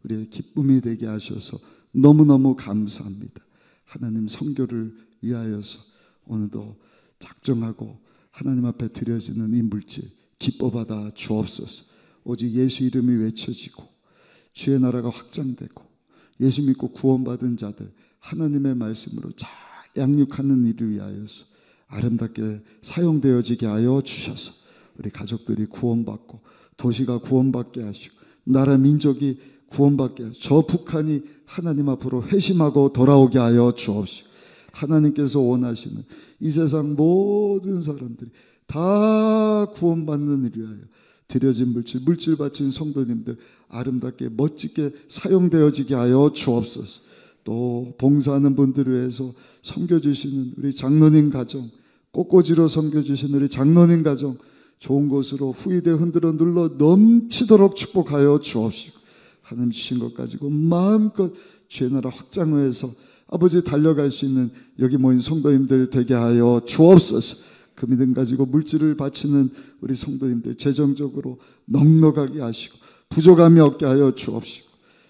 Speaker 4: 우리의 기쁨이 되게 하셔서 너무너무 감사합니다. 하나님 선교를 위하여서 오늘도 작정하고 하나님 앞에 드려지는 이 물질 기뻐 받아 주옵소서. 오직 예수 이름이 외쳐지고 주의 나라가 확장되고 예수 믿고 구원받은 자들 하나님의 말씀으로 잘 양육하는 일을 위하여서 아름답게 사용되어지게 하여 주셔서 우리 가족들이 구원받고 도시가 구원받게 하시고 나라 민족이 구원받게 하시고 저 북한이 하나님 앞으로 회심하고 돌아오게 하여 주옵시고 하나님께서 원하시는 이 세상 모든 사람들이 다 구원받는 일을 위하여 드려진 물질 바친 성도님들 아름답게 멋지게 사용되어지게 하여 주옵소서. 또 봉사하는 분들을 위해서 섬겨주시는 우리 장로님 가정, 꽃꽂이로 섬겨주시는 우리 장로님 가정 좋은 곳으로 후이대 흔들어 눌러 넘치도록 축복하여 주옵시고 하나님 주신 것 가지고 마음껏 주의 나라 확장해서 아버지 달려갈 수 있는 여기 모인 성도님들 되게 하여 주옵소서. 그 믿음 가지고 물질을 바치는 우리 성도님들 재정적으로 넉넉하게 하시고 부족함이 없게 하여 주옵시고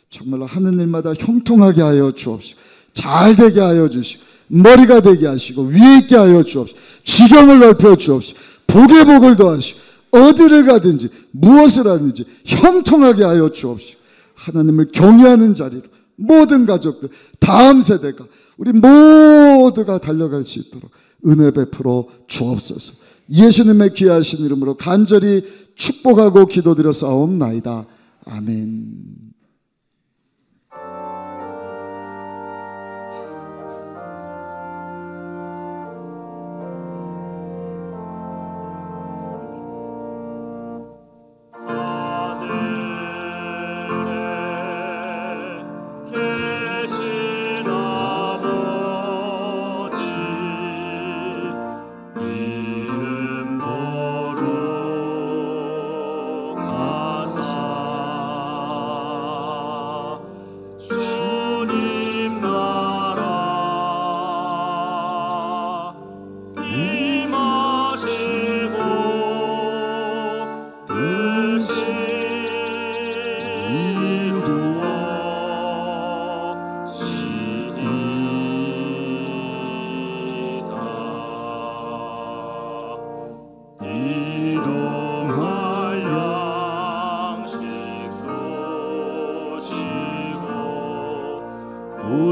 Speaker 4: 정말로 하는 일마다 형통하게 하여 주옵시고 잘 되게 하여 주시고 머리가 되게 하시고 위에 있게 하여 주옵시고 지경을 넓혀 주옵시고 복의 복을 더하시고 어디를 가든지 무엇을 하든지 형통하게 하여 주옵시고 하나님을 경외하는 자리로 모든 가족들 다음 세대가 우리 모두가 달려갈 수 있도록 은혜 베풀어 주옵소서. 예수님의 귀하신 이름으로 간절히 축복하고 기도드려 싸움나이다. 아멘.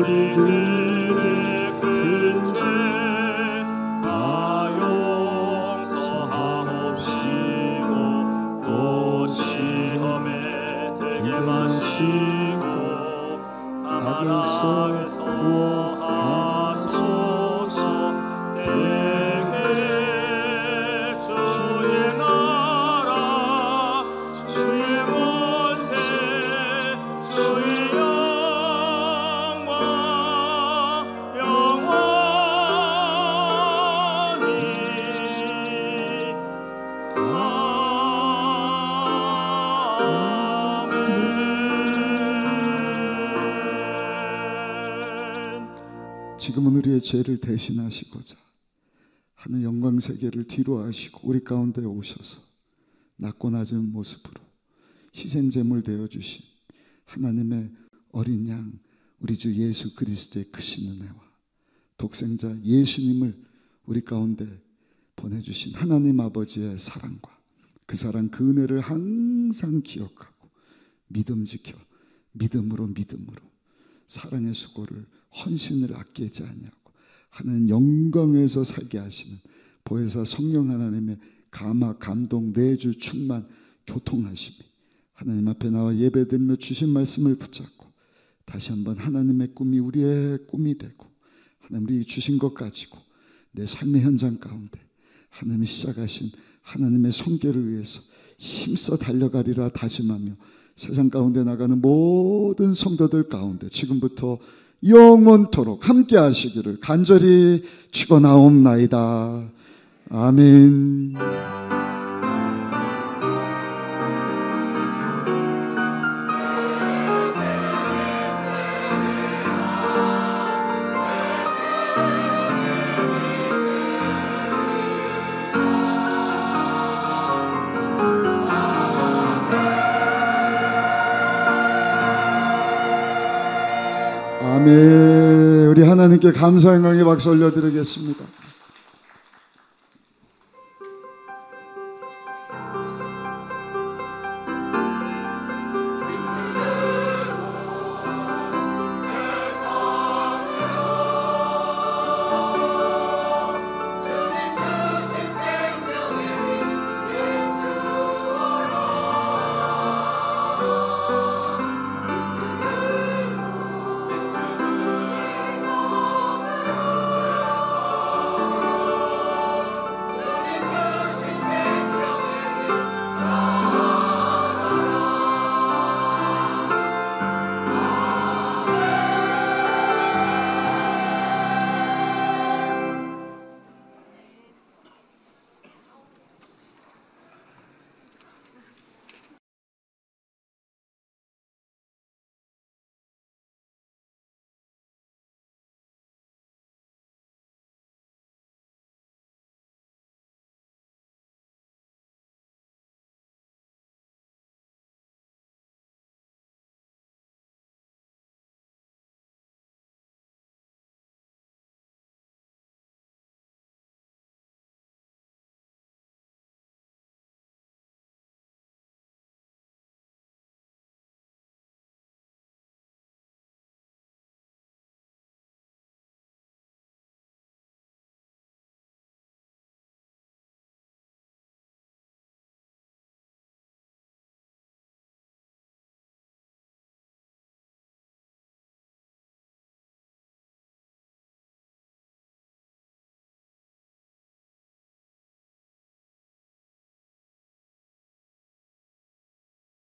Speaker 5: 우리들의 큰 죄 다 용서하옵시고 또 시험에 들게 마시고 악에서 구원하소서. 대개 주의 나라 주의 권세 주의
Speaker 4: 지금은 우리의 죄를 대신하시고자 하늘 영광 세계를 뒤로 하시고 우리 가운데 오셔서 낮고 낮은 모습으로 희생제물 되어주신 하나님의 어린 양 우리 주 예수 그리스도의 크신 은혜와 독생자 예수님을 우리 가운데 보내주신 하나님 아버지의 사랑과 그 사랑 그 은혜를 항상 기억하고 믿음 지켜 믿음으로 사랑의 수고를 헌신을 아끼지 아니하고 하나님 영광에서 살게 하시는 보혜사 성령 하나님의 감화 감동 내주 충만 교통하심이 하나님 앞에 나와 예배드리며 주신 말씀을 붙잡고 다시 한번 하나님의 꿈이 우리의 꿈이 되고 하나님이 주신 것 가지고 내 삶의 현장 가운데 하나님이 시작하신 하나님의 성결을 위해서 힘써 달려가리라 다짐하며 세상 가운데 나가는 모든 성도들 가운데 지금부터 영원토록 함께 하시기를 간절히 축원하옵나이다. 아멘. 아멘. 우리 하나님께 감사 영광의 박수 올려드리겠습니다.